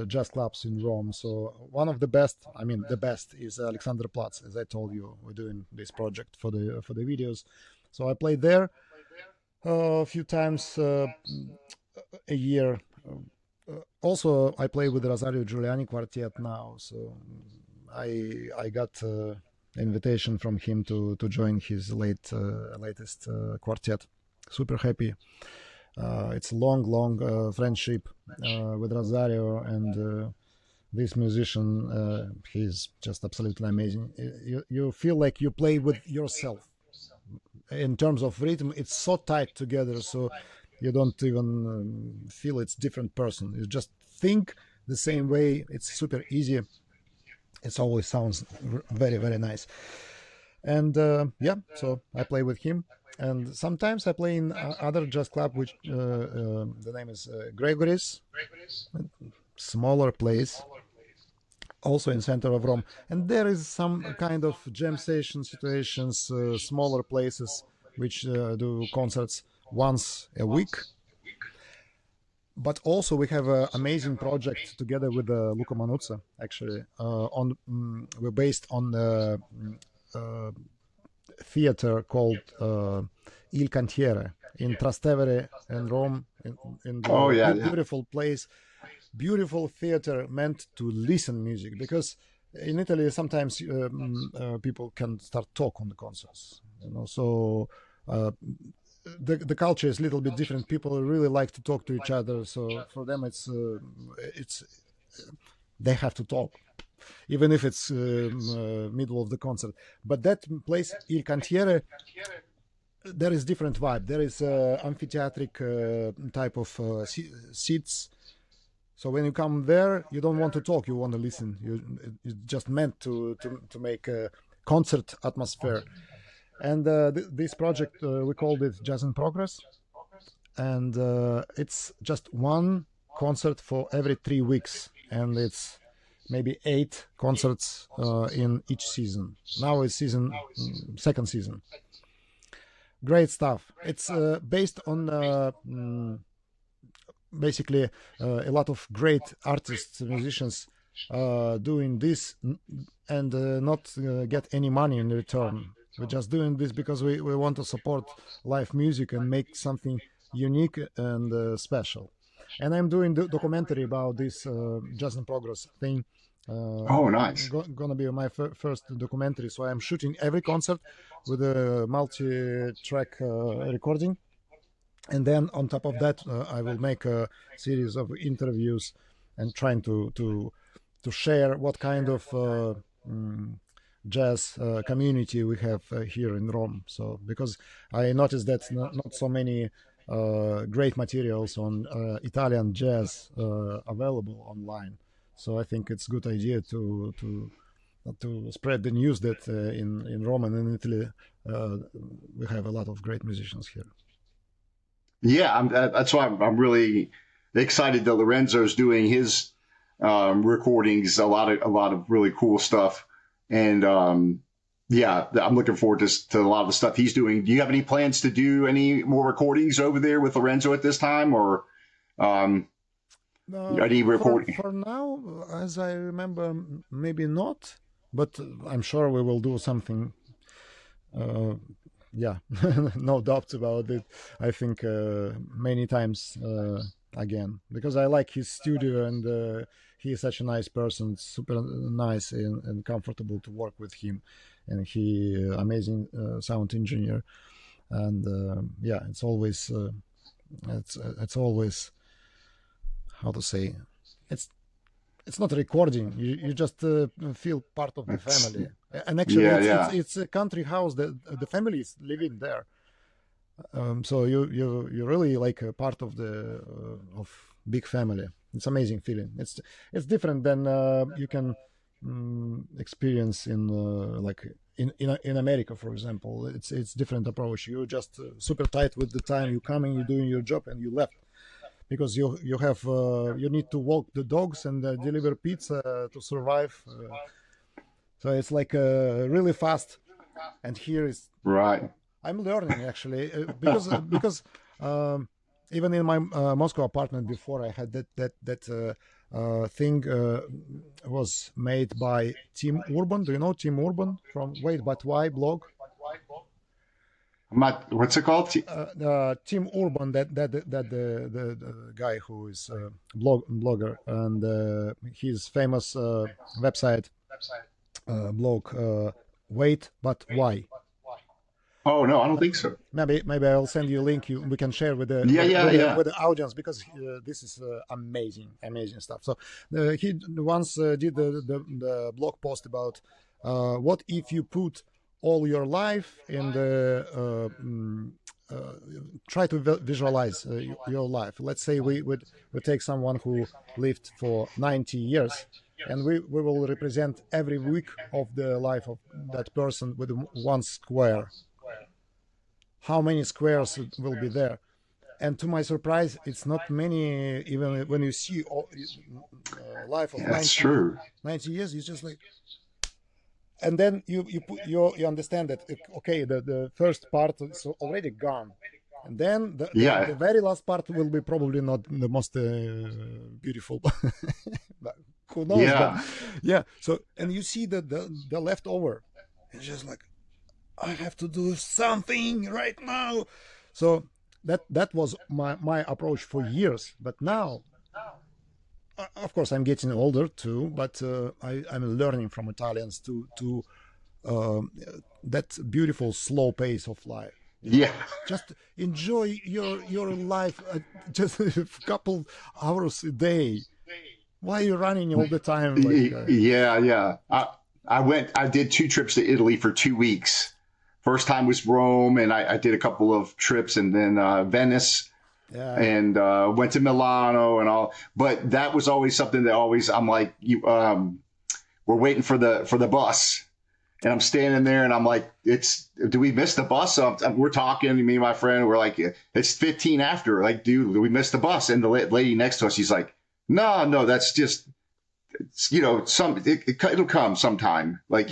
jazz clubs in Rome, so one of the best, I mean, the best is Alexanderplatz. As I told you, we're doing this project for the videos, so I play there a few times a year. Also, I play with the Rosario Giuliani Quartet now, so I got invitation from him to join his latest quartet. Super happy. It's long friendship with Rosario, and this musician. He's just absolutely amazing. You feel like you play with yourself. In terms of rhythm, it's so tight together, so you don't even feel it's different person. You just think the same way. It's super easy. It always sounds very very nice. And yeah, so I play with him, and sometimes I play in other jazz club, which the name is Gregory's, smaller place, also in center of Rome, and there is some kind of jam session situations, smaller places which do concerts once a week. But also we have an amazing project together with Luca Manuzza. Actually, we're based on the theater called Il Cantiere in Trastevere in Rome, in Oh the yeah, yeah. beautiful place, beautiful theater meant to listen music, because in Italy sometimes people can start talk on the concerts, so the culture is a little bit different. People really like to talk to each other, so for them it's they have to talk even if it's middle of the concert. But that place Il Cantiere, there is different vibe. There is amphitheatric type of seats. So when you come there, you don't want to talk, you want to listen. It's just meant to make a concert atmosphere. And this project, we called it Jazz in Progress. And it's just one concert for every 3 weeks. And it's maybe 8 concerts in each season. Now it's second season. Great stuff. It's based on basically a lot of great artists, musicians doing this and not get any money in return. We're just doing this because we want to support live music and make something unique and special. And I'm doing the documentary about this Jazz in Progress thing. Oh, nice. Gonna be my first documentary, so I'm shooting every concert with a multi-track recording, And then on top of that, I will make a series of interviews and trying to share what kind of mm, jazz community we have here in Rome. So because I noticed that not so many great materials on Italian jazz available online. So I think it's a good idea to spread the news that in Rome and in Italy uh, we have a lot of great musicians here. Yeah, that's why I'm really excited that Lorenzo's doing his recordings. A lot of really cool stuff, and yeah, I'm looking forward to a lot of the stuff he's doing. Do you have any plans to do any more recordings over there with Lorenzo at this time, or um, any recording? For now, as I remember, maybe not, but I'm sure we will do something. Uh, yeah, no doubts about it. I think many times again because I like his studio and he is such a nice person. It's super nice and comfortable to work with him, and he amazing sound engineer. And yeah, it's always how to say it's it's not recording. You just feel part of the That's family. And actually, yeah, yeah. it's a country house that the family is living there. So you really like a part of the of big family. It's amazing feeling. It's different than you can experience in like in America, for example. It's different approach. You're just super tight with the time. You coming, you're doing your job, and you left because you have you need to walk the dogs and deliver pizza to survive. So it's like really fast. And here is Right. I'm learning actually because um, even in my Moscow apartment before I had that thing was made by Tim Urban. Do you know Tim Urban from Wait But Why blog? I'm not. What's it called? Tim Urban, the guy who is blogger, and his famous website blog. Wait, but why? Oh no, I don't think so. Maybe I'll send you a link. We can share with the Yeah, yeah, yeah. with the audience because this is amazing stuff. So he once did the blog post about what if you put all your life in the uh, try to visualize your life. Let's say we take someone who lived for 90 years, and we will represent every week of the life of that person with one square. How many squares will be there? And to my surprise, it's not many. Even when you see life of Yeah, that's true. 90 years, it's just like, and then you understand that okay, the first part is already gone, and then the Yeah, very last part will be probably not the most beautiful. But who knows? But yeah, yeah, so and you see the leftover, it's just like I have to do something right now. So that was my approach for years. But now, of course, I'm getting older too. But I'm learning from Italians to um, that beautiful slow pace of life. yeah. Just enjoy your life just a couple hours a day. Why are you running all the time? Like Yeah, yeah. I did two trips to Italy for 2 weeks. First time was Rome, and I did a couple of trips, and then Venice, yeah, and went to Milano and all. But that was always something that always I'm like, we're waiting for the bus, and I'm standing there, and I'm like, do we miss the bus? So we're talking, me and my friend, we're like, it's 15 after. Like, dude, we missed the bus, and the lady next to us, she's like, no, no, that's just it'll come sometime, like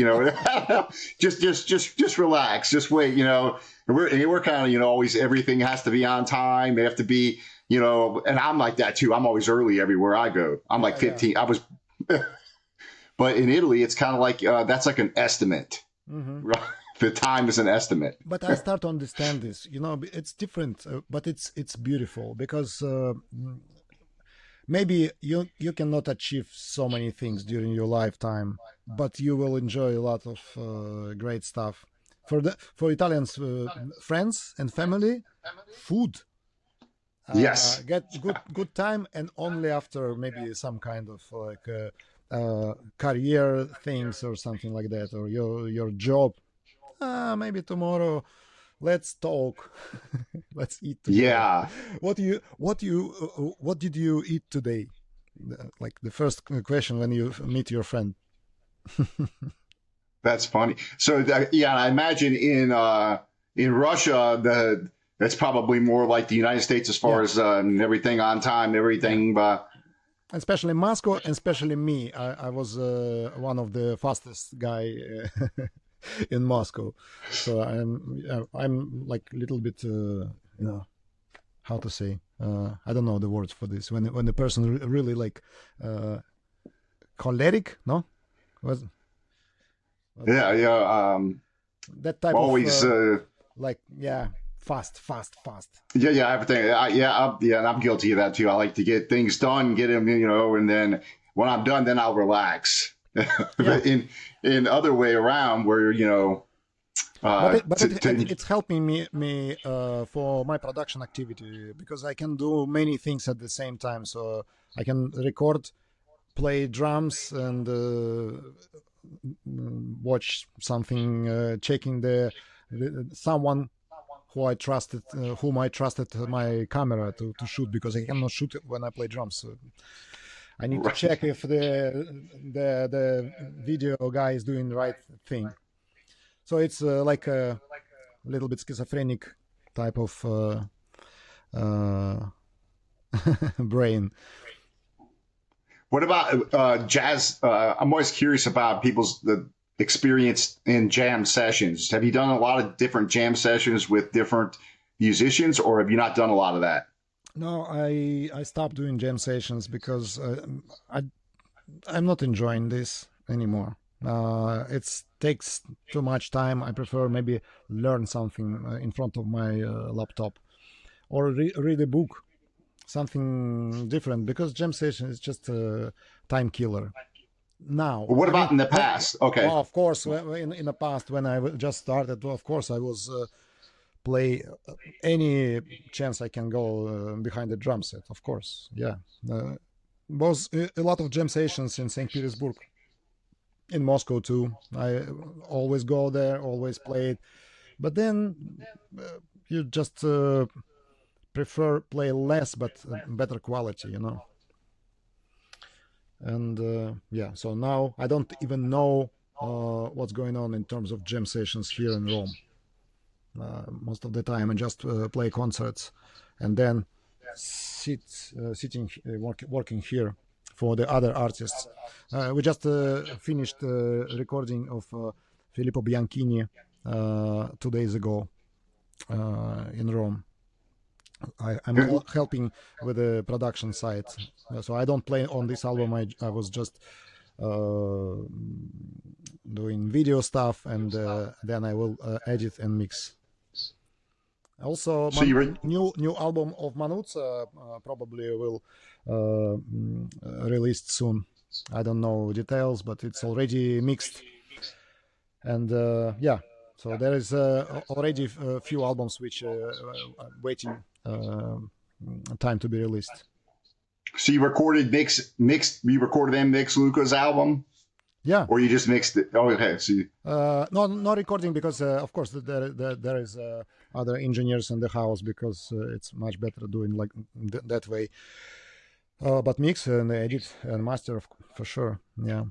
just relax, just wait, and we're kind of always everything has to be on time, they have to be, and I'm like that too, I'm always early everywhere I go, I'm like yeah. 15, I was but in Italy it's kind of like that's like an estimate, Hmm. right? The time is an estimate. But I start to understand this. It's different, but it's beautiful because maybe you cannot achieve so many things during your lifetime, but you will enjoy a lot of great stuff. For Italians, friends and family, food. Yes. get good time, and only after maybe some kind of like career things or something like that, or your job. Maybe tomorrow let's talk. Let's eat together. Yeah. What did you eat today? Like the first question when you meet your friend. That's funny. So yeah, I imagine in Russia the that's probably more like the United States as far Yeah, as everything on time, yeah. everything. Especially Moscow, and especially me. I was one of the fastest guy in Moscow, so I'm like a little bit you know how to say, I don't know the words for this, when the person really like uh, choleric, no, was Yeah, yeah. that type of Always. like, yeah, fast. Yeah, yeah. Everything. Yeah, and I'm guilty of that too. I like to get things done, get them, and then when I'm done, then I'll relax. Yeah, But in other way around, where but to it's helping me for my production activity, because I can do many things at the same time. So I can record, play drums, and watch something, checking the someone whom I trusted my camera to shoot, because I cannot shoot when I play drums. So I need to right. check if the video guy is doing the right thing. So it's like a little bit schizophrenic type of uh, brain. What about jazz? I'm always curious about people's the experience in jam sessions. Have you done a lot of different jam sessions with different musicians, or have you not done a lot of that? No, I stopped doing jam sessions because I I'm not enjoying this anymore. It takes too much time. I prefer maybe learn something in front of my laptop, or read a book, something different, because jam session is just a time killer. Now, What I mean, about in the past? Okay. well, of course, in the past when I just started, well, of course I was play any chance I can go behind the drum set. Of course, yeah. Was a lot of jam sessions in St. Petersburg, in Moscow too. I always go there, always play it. But then you just prefer play less, but better quality, And yeah, so now I don't even know what's going on in terms of jam sessions here in Rome. Most of the time, I just play concerts, and then working here for the other artists. We just finished recording of Filippo Bianchini 2 days ago in Rome. I'm helping with the production side, so I don't play on this album. I was just uh, doing video stuff, and then I will edit and mix. Also, So you were new album of Manuz probably will uh, released soon. I don't know details, but it's already mixed, and yeah. So there is already a few albums which are waiting time to be released. so you recorded mixed you recorded and mixed Luca's album, Yeah. or you just mixed it? Oh, okay. So No, not recording, because of course there is other engineers in the house, because it's much better doing like that way. But mix and edit and master, for sure. Yeah,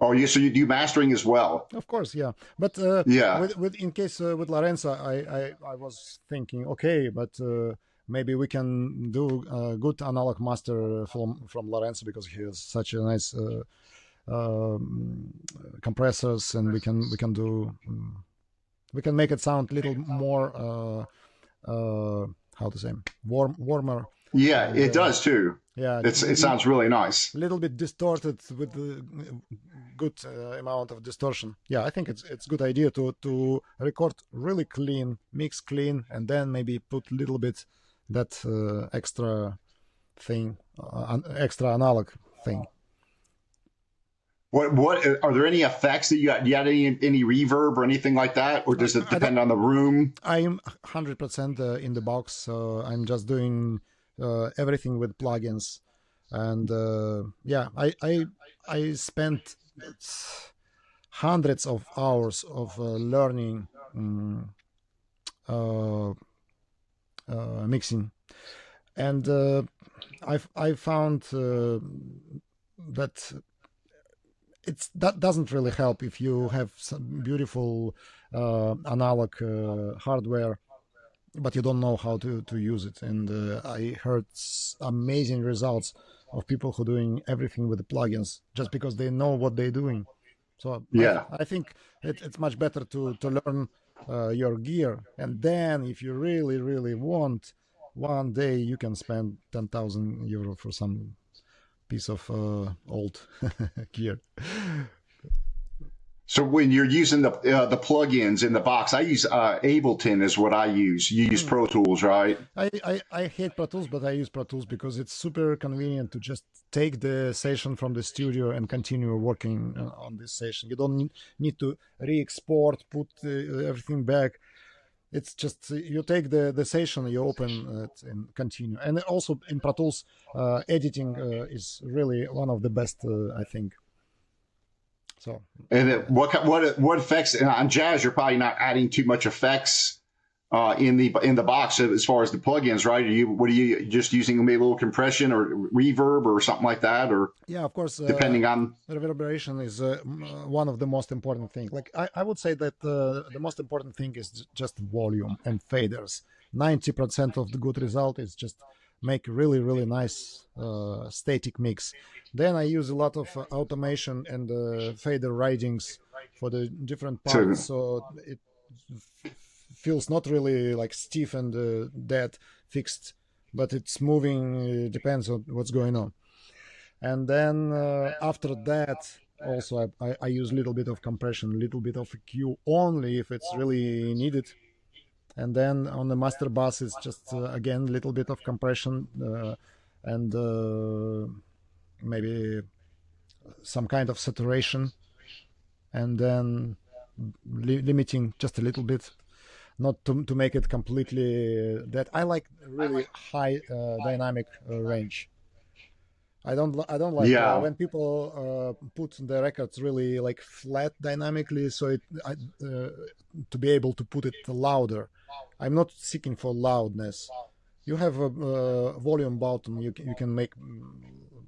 so you do mastering as well? of course. Yeah, but Yeah. with in case with Lorenzo, I was thinking, okay, but maybe we can do a good analog master from Lorenzo, because he has such a nice compressors, and we can do we can make it sound a little more how to say, warmer, Yeah, and it does too. yeah, It sounds really nice. a little bit distorted, with a good amount of distortion. Yeah, I think it's good idea to record really clean, mix clean, and then maybe put a little bit that extra thing, extra analog thing. What are there any effects that you got? You got any reverb or anything like that, or does it I don't. depend on the room? I'm 100% in the box. So I'm just doing everything with plugins, and yeah, I spent hundreds of hours of learning uh, mixing, and I found that that doesn't really help if you have some beautiful analog hardware, but you don't know how to use it. And I heard amazing results of people who are doing everything with the plugins just because they know what they're doing. So Yeah. I think it's much better to learn your gear, and then if you really want, one day you can spend 10,000 euro for some piece of old gear. So when you're using the plugins in the box, I use Ableton is what I use. You use Mm. Pro Tools, right? I hate Pro Tools, but I use Pro Tools because it's super convenient to just take the session from the studio and continue working on this session. You don't need to re-export, put everything back. It's just you take the session, you open it and continue. And also in Pro Tools, editing is really one of the best, I think. So And then what effects on jazz? You're probably not adding too much effects in the box as far as the plugins, right? Are you just using maybe a little compression or reverb or something like that, or yeah, of course, depending on? reverberation is one of the most important things. Like I would say that the most important thing is just volume and faders. 90% of the good result is just make really nice static mix. Then I use a lot of automation and fader ridings for the different parts, To so it feels not really like stiff and dead fixed, but it's moving. Depends on what's going on. And then after that also I use a little bit of compression, a little bit of EQ only if it's really needed. And then on the master bus it's just again a little bit of compression and maybe some kind of saturation, and then limiting just a little bit, not to make it completely that I like really high dynamic range. I don't like yeah, when people put the records really like flat dynamically, so to be able to put it louder. I'm not seeking for loudness. You have a volume button. You can make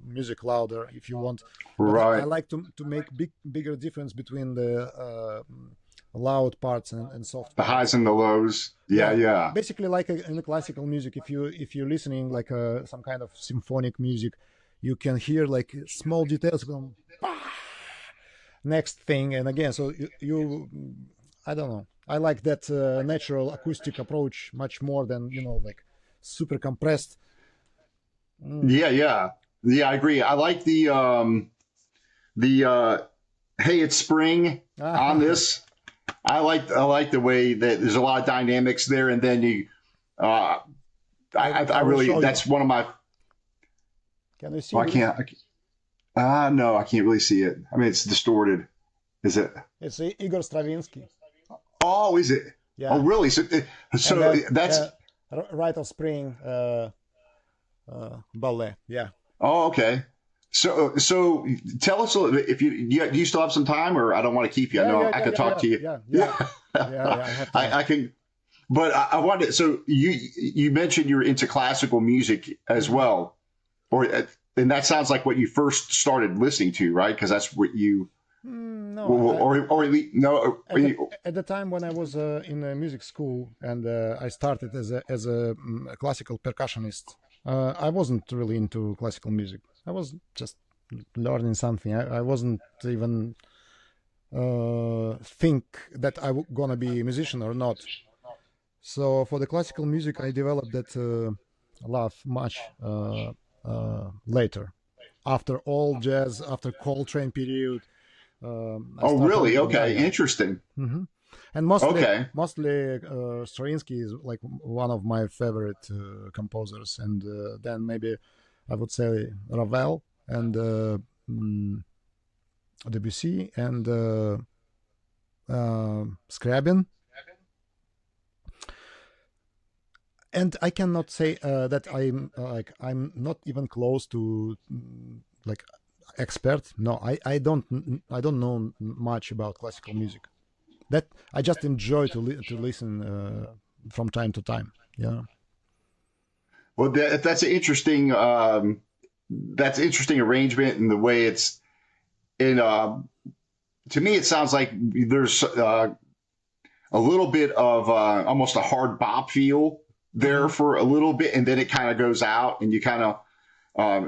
music louder if you want, but I right. like to make bigger difference between the loud parts and soft The highs parts. and the lows. Yeah, Yeah, yeah. basically like in the classical music, if you're listening like some kind of symphonic music, you can hear like small details going next thing and again. So you I don't know, I like that natural acoustic approach much more than like super compressed. mm. Yeah, yeah. Yeah, I agree. I like the hey, it's spring on this. I like the way that there's a lot of dynamics there, and then you uh I I will really show you. that's one of my Can you see well, this? no, I can't really see it. I mean, it's distorted. Is it? It's Igor Stravinsky. Oh, is it? Oh, Yeah, really? and So then that's Rite of Spring ballet. Yeah. oh, okay. So tell us a little bit if do you still have some time, or I don't want to keep you. I Yeah, know yeah, I yeah, could yeah, talk yeah, to you. yeah, Yeah, yeah, yeah, yeah. I have time. I can, but I wanted. So you mentioned you're into classical music as hmm well, or and that sounds like what you first started listening to, right? Because that's what you No, or no. at the time when I was in music school and I started as a classical percussionist, I wasn't really into classical music. I was just learning something. I wasn't even think that gonna be a musician or not. So for the classical music, I developed that love much later. After all jazz, after Coltrane period, I Oh, started. really? Yeah, Okay, yeah. interesting. hmm And mostly, Okay. Stravinsky is like one of my favorite composers, and then maybe I would say Ravel and mm, Debussy and Scriabin. And I cannot say that I'm not even close to like expert. No, I don't know much about classical music. That I just enjoy to listen from time to time. Yeah. Well, that's interesting arrangement and the way it's in. To me, it sounds like there's a little bit of almost a hard bop feel there Mm-hmm. for a little bit, and then it kind of goes out, and you kind of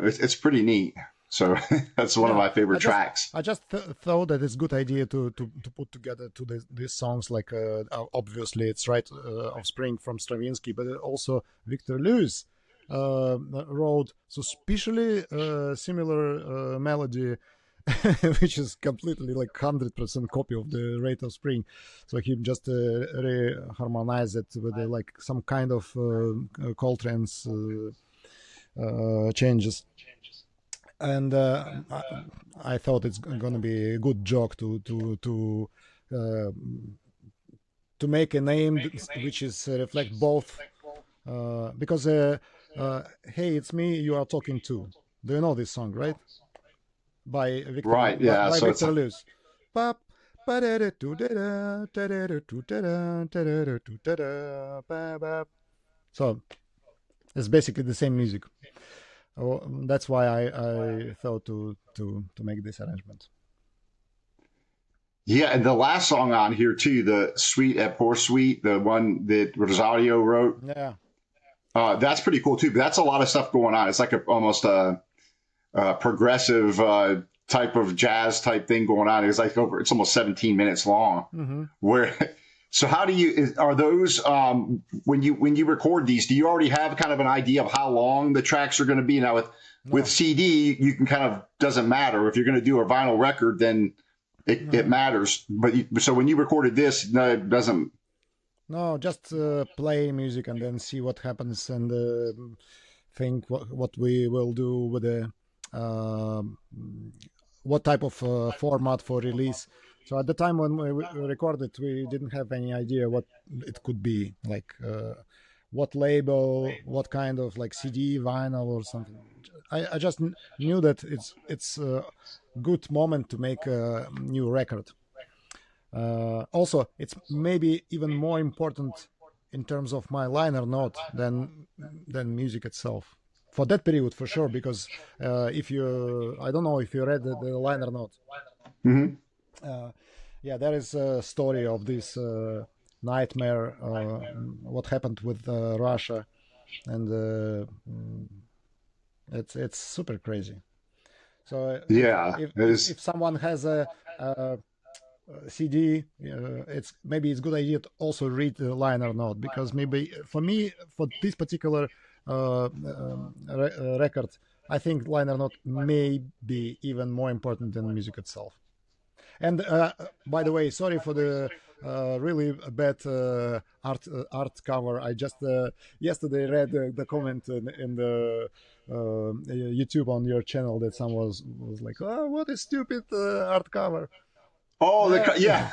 it's pretty neat. So that's one of Yeah, my favorite tracks. I just thought that it's a good idea to put together these songs. Like obviously it's right Offspring from Stravinsky, but also Victor Lewis wrote suspiciously similar melody, which is completely like 100% copy of the Rate of Spring. So he just reharmonized it with like some kind of Coltrane's changes. And I thought it's going to be a good joke uh, to make a name which is reflect both because hey, it's me you are talking to. Do you know this song, right? Right. Yeah. By So it's Victor Lewis. Pop. So it's basically the same music. Oh, that's why I thought to make this arrangement. yeah, and the last song on here too, the Suite at Poor Sweet, the one that Rosario wrote. Yeah. That's pretty cool too. But that's a lot of stuff going on. It's like almost a progressive type of jazz type thing going on. It's like over. It's almost 17 minutes long. Mm-hmm. Where, so how do you are those when you record these? Do you already have kind of an idea of how long the tracks are going to be? Now with No. CD, you can kind of doesn't matter if you're going to do a vinyl record, then it No. matters. But so when you recorded this, no, it doesn't. No, just play music and then see what happens and think what we will do with the um what type of format for release. So at the time when we recorded, we didn't have any idea what it could be, like what label, what kind of like CD, vinyl, or something. I just knew that it's a good moment to make a new record. Also, it's maybe even more important in terms of my liner note than music itself. For that period, for sure, because if you, I don't know if you read the liner note. Mhm. Uh, yeah, there is a story of this nightmare, what happened with Russia, and it's super crazy. So Yeah, it is. if someone has a CD, it's maybe it's good idea to also read the liner note because maybe for me for this particular record, I think liner note may be even more important than music itself. And by the way, sorry for the really bad art cover. I just yesterday read the comment in the YouTube on your channel that someone was like, "Oh, what a stupid art cover." Oh, Yeah. yeah.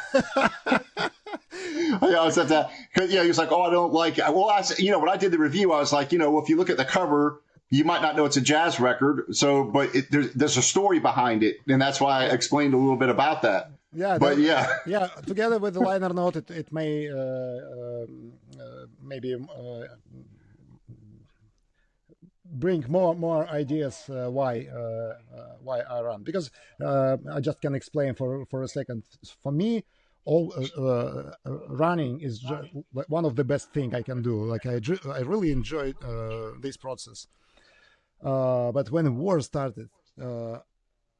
Yeah, I was at that. Yeah, he was like, "Oh, I don't like." Well, when I did the review, I was like, well, if you look at the cover, you might not know it's a jazz record. So, but there's a story behind it, and that's why I Yeah. explained a little bit about that. Yeah, But yeah, yeah. Together with the liner note, it may maybe bring more ideas why I run because I just can explain for a second. For me, all running is one of the best thing I can do. Like I really enjoy this process. But when war started,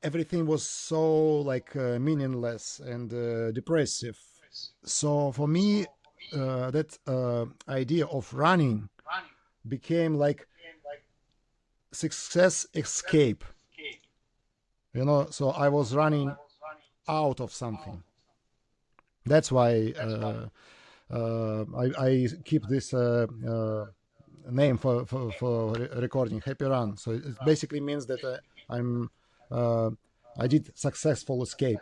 everything was so like meaningless and depressive. So for me, that idea of running became like success escape. So I was running out of something. That's why I keep this name for recording Happy Run. So it basically means that I'm uh, I did successful escape.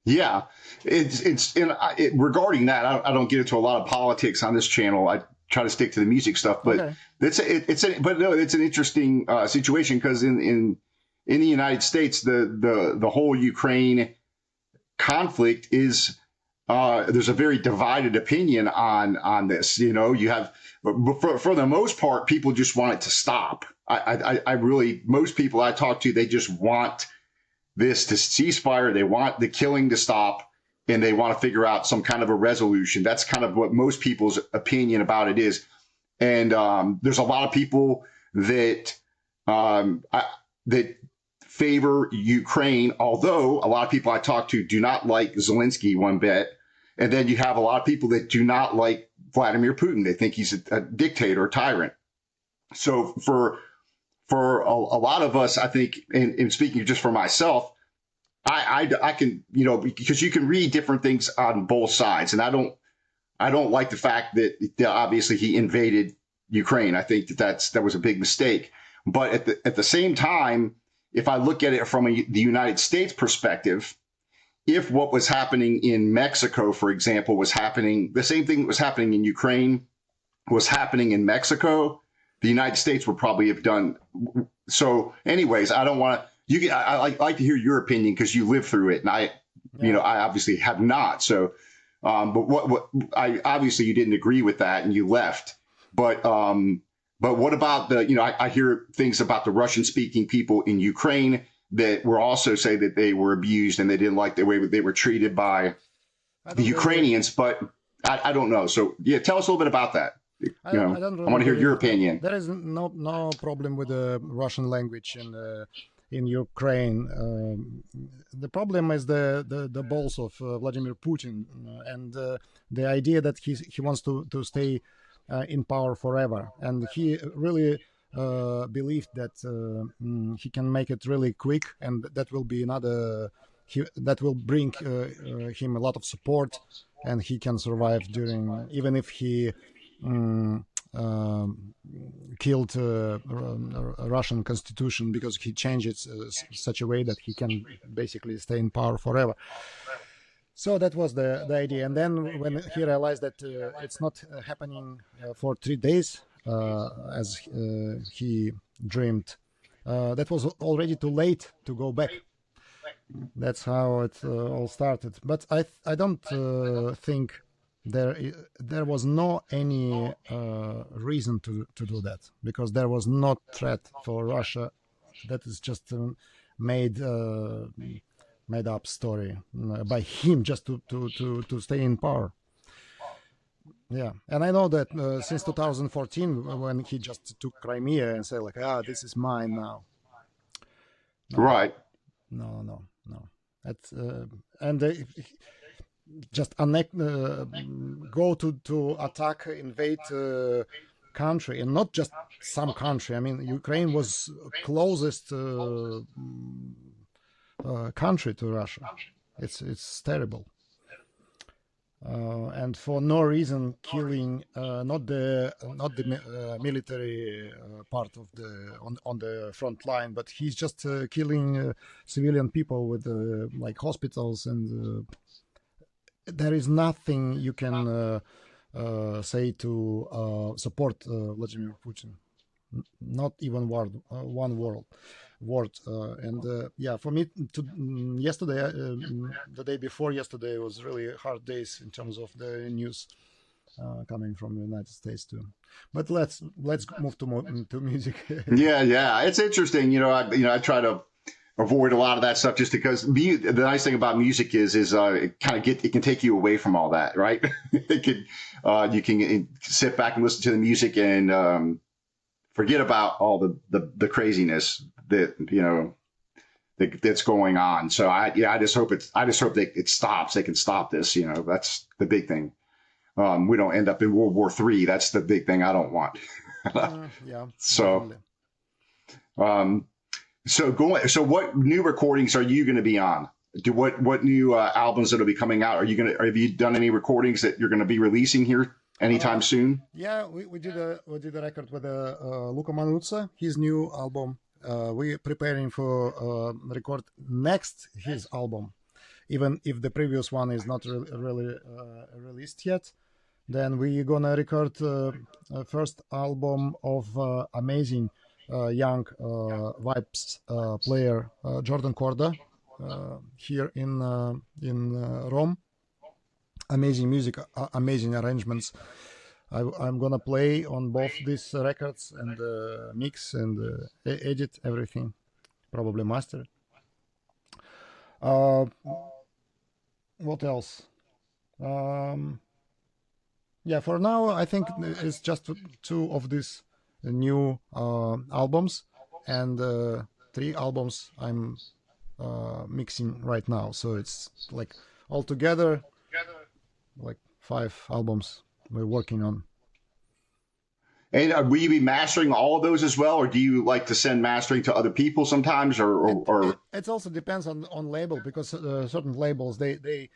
Yeah, regarding that, I don't get into a lot of politics on this channel. I try to stick to the music stuff, but Okay. it's an interesting situation because in the United States, the whole Ukraine conflict is there's a very divided opinion on this. You know, you have for the most part, people just want it to stop. I really most people I talk to, they just want this to ceasefire. They want the killing to stop, and they want to figure out some kind of a resolution. That's kind of what most people's opinion about it is. And there's a lot of people that that favor Ukraine, although a lot of people I talk to do not like Zelensky one bit. And then you have a lot of people that do not like Vladimir Putin. They think he's a dictator, a tyrant. So for a lot of us, I think, and speaking just for myself, I can, you know, because you can read different things on both sides, and I don't like the fact that obviously he invaded Ukraine. I think that was a big mistake. But at the same time, if I look at it from the United States perspective, if what was happening in Mexico, for example, was happening, the same thing that was happening in Ukraine was happening in Mexico, the United States would probably have done. So anyways, I don't want to, I like to hear your opinion because you lived through it. And I obviously have not. So, but obviously you didn't agree with that and you left. But what about I hear things about the Russian speaking people in Ukraine that were also say that they were abused and they didn't like the way they were treated by the Ukrainians, but I don't know. So yeah, tell us a little bit about that. I don't really I want to hear your opinion. There is no problem with the Russian language in Ukraine. The problem is the balls of Vladimir Putin and the idea that he wants to stay in power forever, and he really believed that he can make it really quick, and that will be that will bring him a lot of support, and he can survive during, even if he killed a Russian constitution, because he changed it such a way that he can basically stay in power forever. So that was the idea. And then when he realized that it's not happening for 3 days as he dreamed, that was already too late to go back. That's how it all started. But I don't think there was no any reason to do that, because there was no threat for Russia. That is just made up story by him just to stay in power. Yeah, and I know that since 2014, when he just took Crimea and said like, this is mine now. No, right. No. That's and just go to attack, invade country, and not just some country. I mean, Ukraine was closest country to Russia. It's terrible. And for no reason killing not the military part of on the front line, but he's just killing civilian people with like hospitals, and there is nothing you can say to support Vladimir Putin, not even one word. For me, yesterday, the day before yesterday, was really hard days in terms of the news coming from the United States too. But let's move to music. Yeah, it's interesting. I try to avoid a lot of that stuff just because the nice thing about music is it can take you away from all that, right? You can sit back and listen to the music and forget about all the craziness that's going on. So I just hope it stops. They can stop this. That's the big thing. We don't end up in World War III. That's the big thing I don't want. Yeah. So, so what new recordings are you going to be on? What new albums that'll be coming out? Have you done any recordings that you're going to be releasing here anytime soon? Yeah, we did a record with Luka Manuzza, his new album we preparing for record next his album, even if the previous one is not really released yet. Then we gonna record first album of amazing young vibes player Jordan Corda here in Rome. Amazing music, amazing arrangements. I'm gonna play on both these records and mix and edit everything, probably master. Uh, what else? Um, yeah, for now I think it's just two of these new albums and three albums I'm mixing right now. So it's like altogether like 5 albums we're working on. And will you be mastering all of those as well, or do you like to send mastering to other people sometimes, It also depends on label, because certain labels they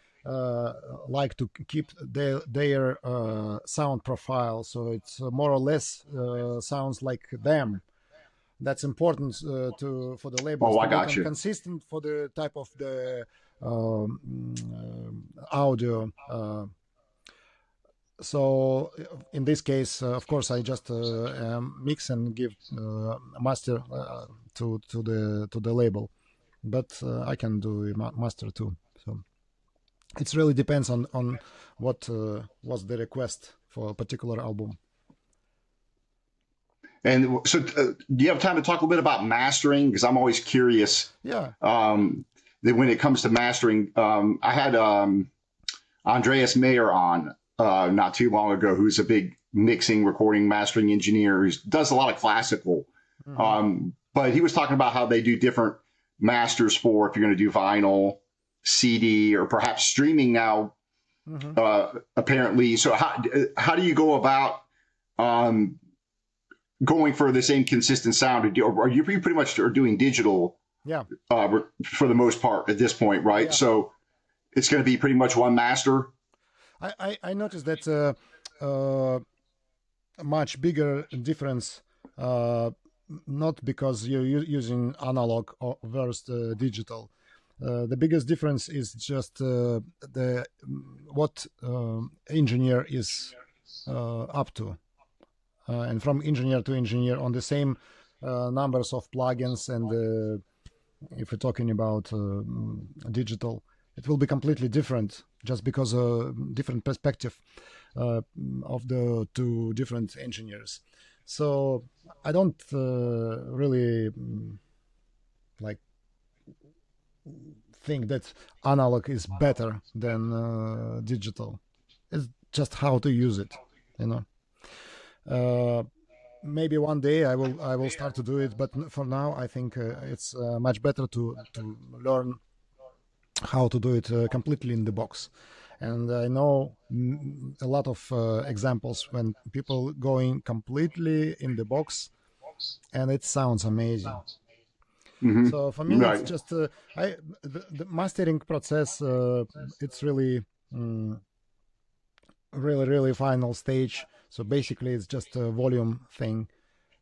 like to keep their sound profile, so it's more or less sounds like them. That's important to for the labels Oh, to I be got you. consistent for the type of the audio. So in this case, of course, I just mix and give master to the label, but I can do master too. So it really depends on what was the request for a particular album. And so, do you have time to talk a little bit about mastering? Because I'm always curious. Yeah. That when it comes to mastering, I had Andreas Mayer on not too long ago, who's a big mixing, recording, mastering engineer who does a lot of classical. But he was talking about how they do different masters for if you're going to do vinyl, CD, or perhaps streaming now. Apparently, so how do you go about going for the same consistent sound? Or you pretty much are doing digital? Yeah. For the most part at this point, right? Yeah. So it's going to be pretty much one master. I noticed that a much bigger difference, not because you're using analog or versus digital. The biggest difference is just the what engineer is up to, and from engineer to engineer on the same numbers of plugins, and if we're talking about digital, it will be completely different, just because different perspective of the two different engineers. So I don't really like think that analog is better than digital. It's just how to use it, you know. Maybe one day I will start to do it, but for now I think it's much better to learn how to do it completely in the box. And I know a lot of examples when people going completely in the box, and it sounds amazing. So for me, it's Right. just the mastering process. It's really really final stage. So basically, it's just a volume thing.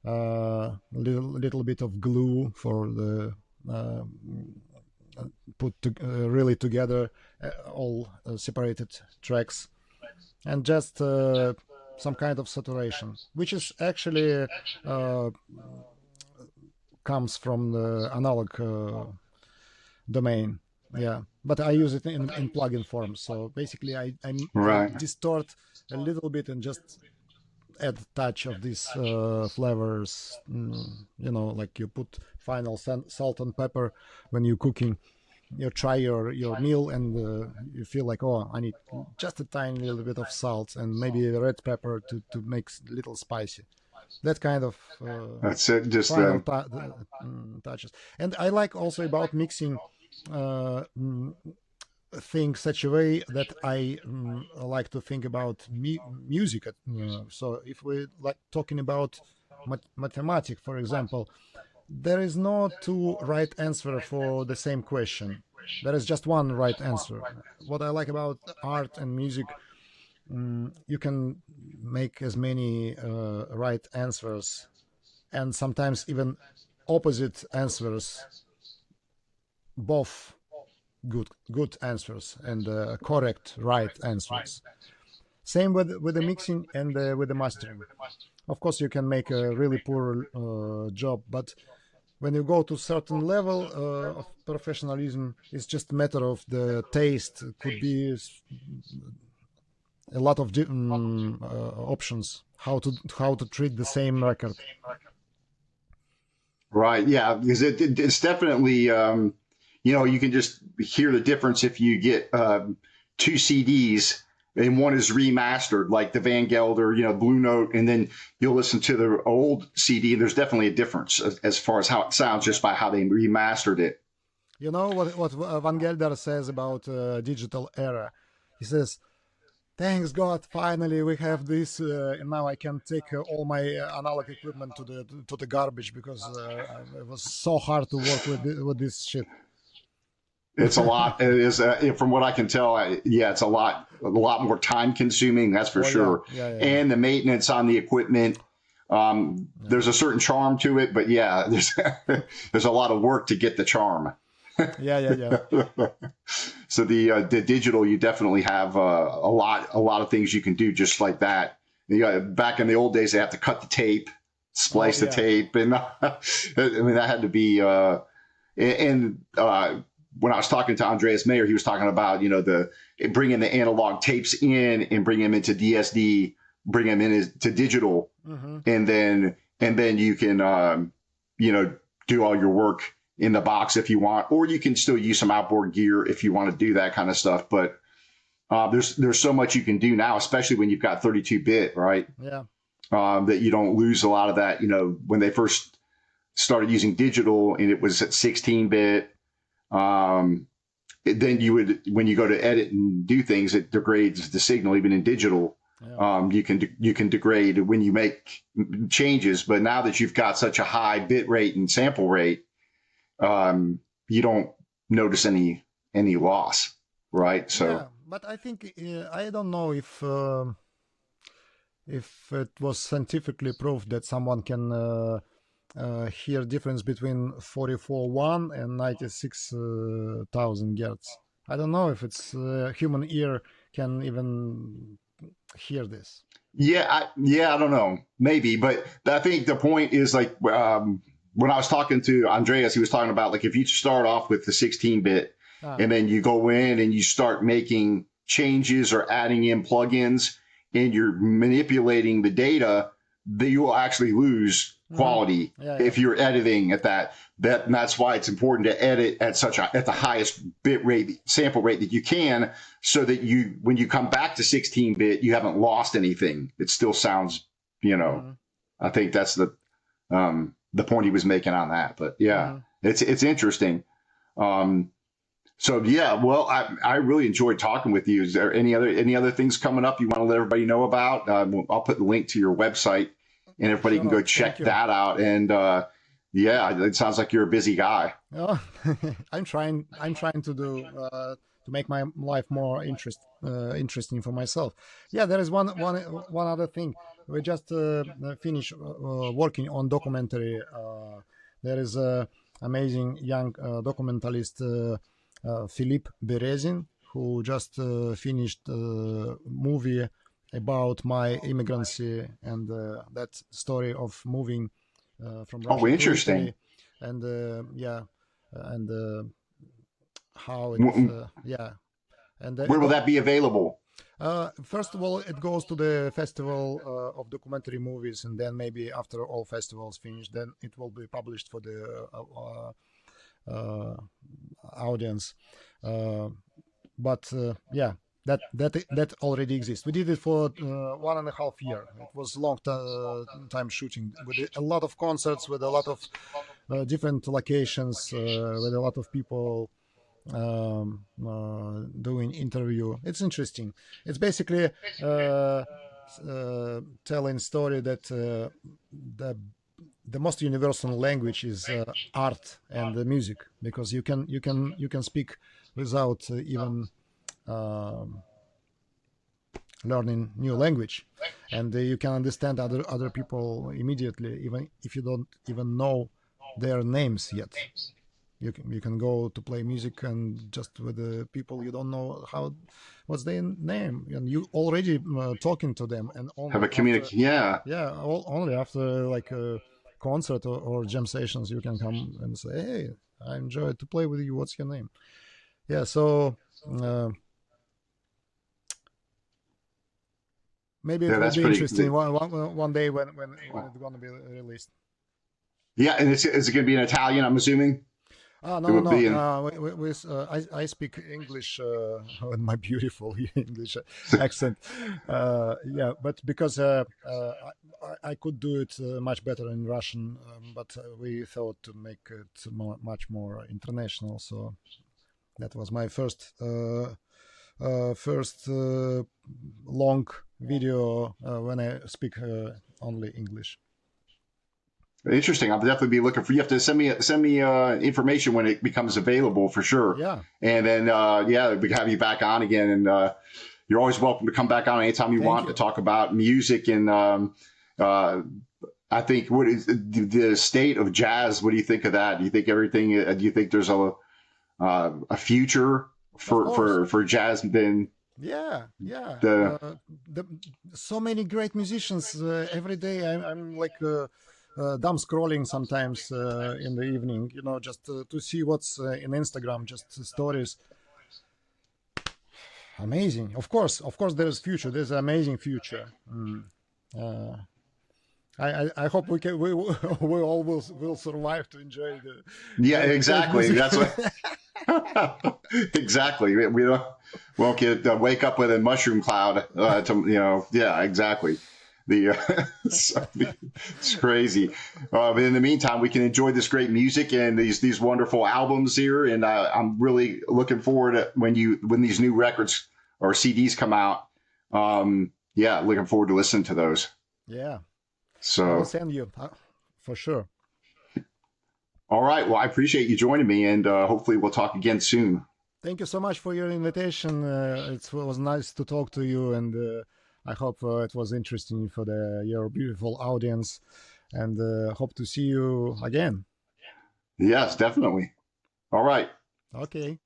Little bit of glue for the put really together all separated tracks, and just some kind of saturation, which is actually comes from the analog domain. Yeah, but I use it in plugin form. So basically, I Right. distort a little bit and just add touch of these flavors. You know, like you put final salt and pepper when you're cooking. You try your meal, and you feel like, oh, I need just a tiny little bit of salt and maybe red pepper to make a little spicy. That kind of That's it. Just final touches. And I like also about mixing think such a way that I like to think about music. So if we like talking about mathematics, for example, there is no two right answer for the same question. There is just one right answer. What I like about art and music, you can make as many right answers, and sometimes even opposite answers, both good answers and correct right answers. Same with the mixing and with the mastering. Of course, you can make a really poor job, but when you go to certain level of professionalism, it's just a matter of the taste. It could be a lot of options how to treat the same record. Right. Yeah. Because it's definitely, you can just hear the difference if you get two CDs and one is remastered, like the Van Gelder, Blue Note, and then you'll listen to the old CD. There's definitely a difference as far as how it sounds just by how they remastered it. You know what Van Gelder says about digital era? He says, "Thanks God, finally we have this, and now I can take all my analog equipment to the garbage because it was so hard to work with this shit." It's a lot. It is, from what I can tell. Yeah, it's a lot more time consuming. That's for Oh yeah, sure. yeah, yeah, And the maintenance on the equipment. yeah, There's a certain charm to it, but yeah, there's a lot of work to get the charm. yeah, yeah, yeah. So the digital, you definitely have a lot of things you can do just like that. Back in the old days, they have to cut the tape, Oh splice the yeah, tape, and I mean that had to be. And when I was talking to Andreas Mayer, he was talking about the bringing the analog tapes in and bring them into DSD, bring them into digital, mm-hmm. and then you can do all your work in the box if you want, or you can still use some outboard gear if you want to do that kind of stuff. But there's so much you can do now, especially when you've got 32-bit, right? Yeah, That you don't lose a lot of that. When they first started using digital and it was at 16-bit, then when you go to edit and do things, it degrades the signal even in digital. yeah. You can degrade when you make changes, but now that you've got such a high bit rate and sample rate, you don't notice any loss, right? Yeah, So but I think I don't know if it was scientifically proved that someone can hear difference between 44.1 and 96,000 hertz. I don't know if it's human ear can even hear this. yeah, I don't know, maybe, but I think the point is like when I was talking to Andreas, he was talking about like if you start off with the 16-bit Ah, and then you go in and you start making changes or adding in plugins and you're manipulating the data, that you will actually lose mm-hmm. quality Yeah, yeah, if you're editing at that. And that's why it's important to edit at the highest bit rate, sample rate that you can, so that when you come back to 16-bit, you haven't lost anything. It still sounds, mm-hmm. I think that's the point he was making on that. But yeah, Mm-hmm. it's interesting. So yeah, well, I really enjoyed talking with you. Is there any other things coming up you want to let everybody know about? I'll put the link to your website, and everybody can go Sure, thank check you. that out. And yeah, it sounds like you're a busy guy. Oh, I'm trying to make my life more interesting for myself. Yeah, there is one other thing. We just finished working on documentary. There is a amazing young documentalist, Philippe Berezin, who just finished a movie about my immigrancy and that story of moving from Oh, Russia to interesting. Italy, and yeah, and how it Wh- yeah, and Where will that be available? first of all, it goes to the festival of documentary movies, and then maybe after all festivals finish, then it will be published for the uh, audience. Uh, but yeah, that already exists. We did it for 1.5 year. It was long time shooting with a lot of concerts, with a lot of different locations, with a lot of people doing interview. It's interesting. It's basically telling story that the most universal language is art and the music, because you can speak without even um, learning new language, and you can understand other people immediately, even if you don't even know their names yet. You can go to play music and just with the people you don't know what's their name, and you already talking to them, and Have only a after, yeah. yeah, only after like a concert or jam sessions you can come and say, hey, I enjoyed to play with you. What's your name? Yeah, so uh, maybe it Yeah, will that's be pretty. interesting one day when it's gonna be released. Yeah, and is it going to be in Italian? I'm assuming No, it no, would no. be in. I speak English with my beautiful English accent. Yeah, but because I could do it much better in Russian, but we thought to make it much more international. So that was my first long video when I speak only English. Interesting. I'll definitely be looking for you. Have to send me information when it becomes available for sure. Yeah, And then yeah, we can have you back on again. And you're always welcome to come back on anytime you thank want to you. talk about music. And uh, I think what is the state of jazz? What do you think of that? Do you think everything? Do you think there's a future Of course. for jazz than Yeah, yeah. the The, so many great musicians every day. I'm like dumb scrolling sometimes in the evening, just to see what's in Instagram, just stories. Amazing. Of course, there's future. There's an amazing future. Uh, I hope we all will survive to enjoy the yeah, great exactly. music. That's what. Exactly. We don't won't get wake up with a mushroom cloud. Yeah, exactly. The it's crazy. But in the meantime, we can enjoy this great music and these wonderful albums here. And I'm really looking forward to when these new records or CDs come out. Yeah, looking forward to listening to those. Yeah, I will So, send you for sure. all right. Well, I appreciate you joining me, and hopefully we'll talk again soon. Thank you so much for your invitation. It was nice to talk to you, and I hope it was interesting for your beautiful audience. And hope to see you again. Yes, definitely. All right. Okay.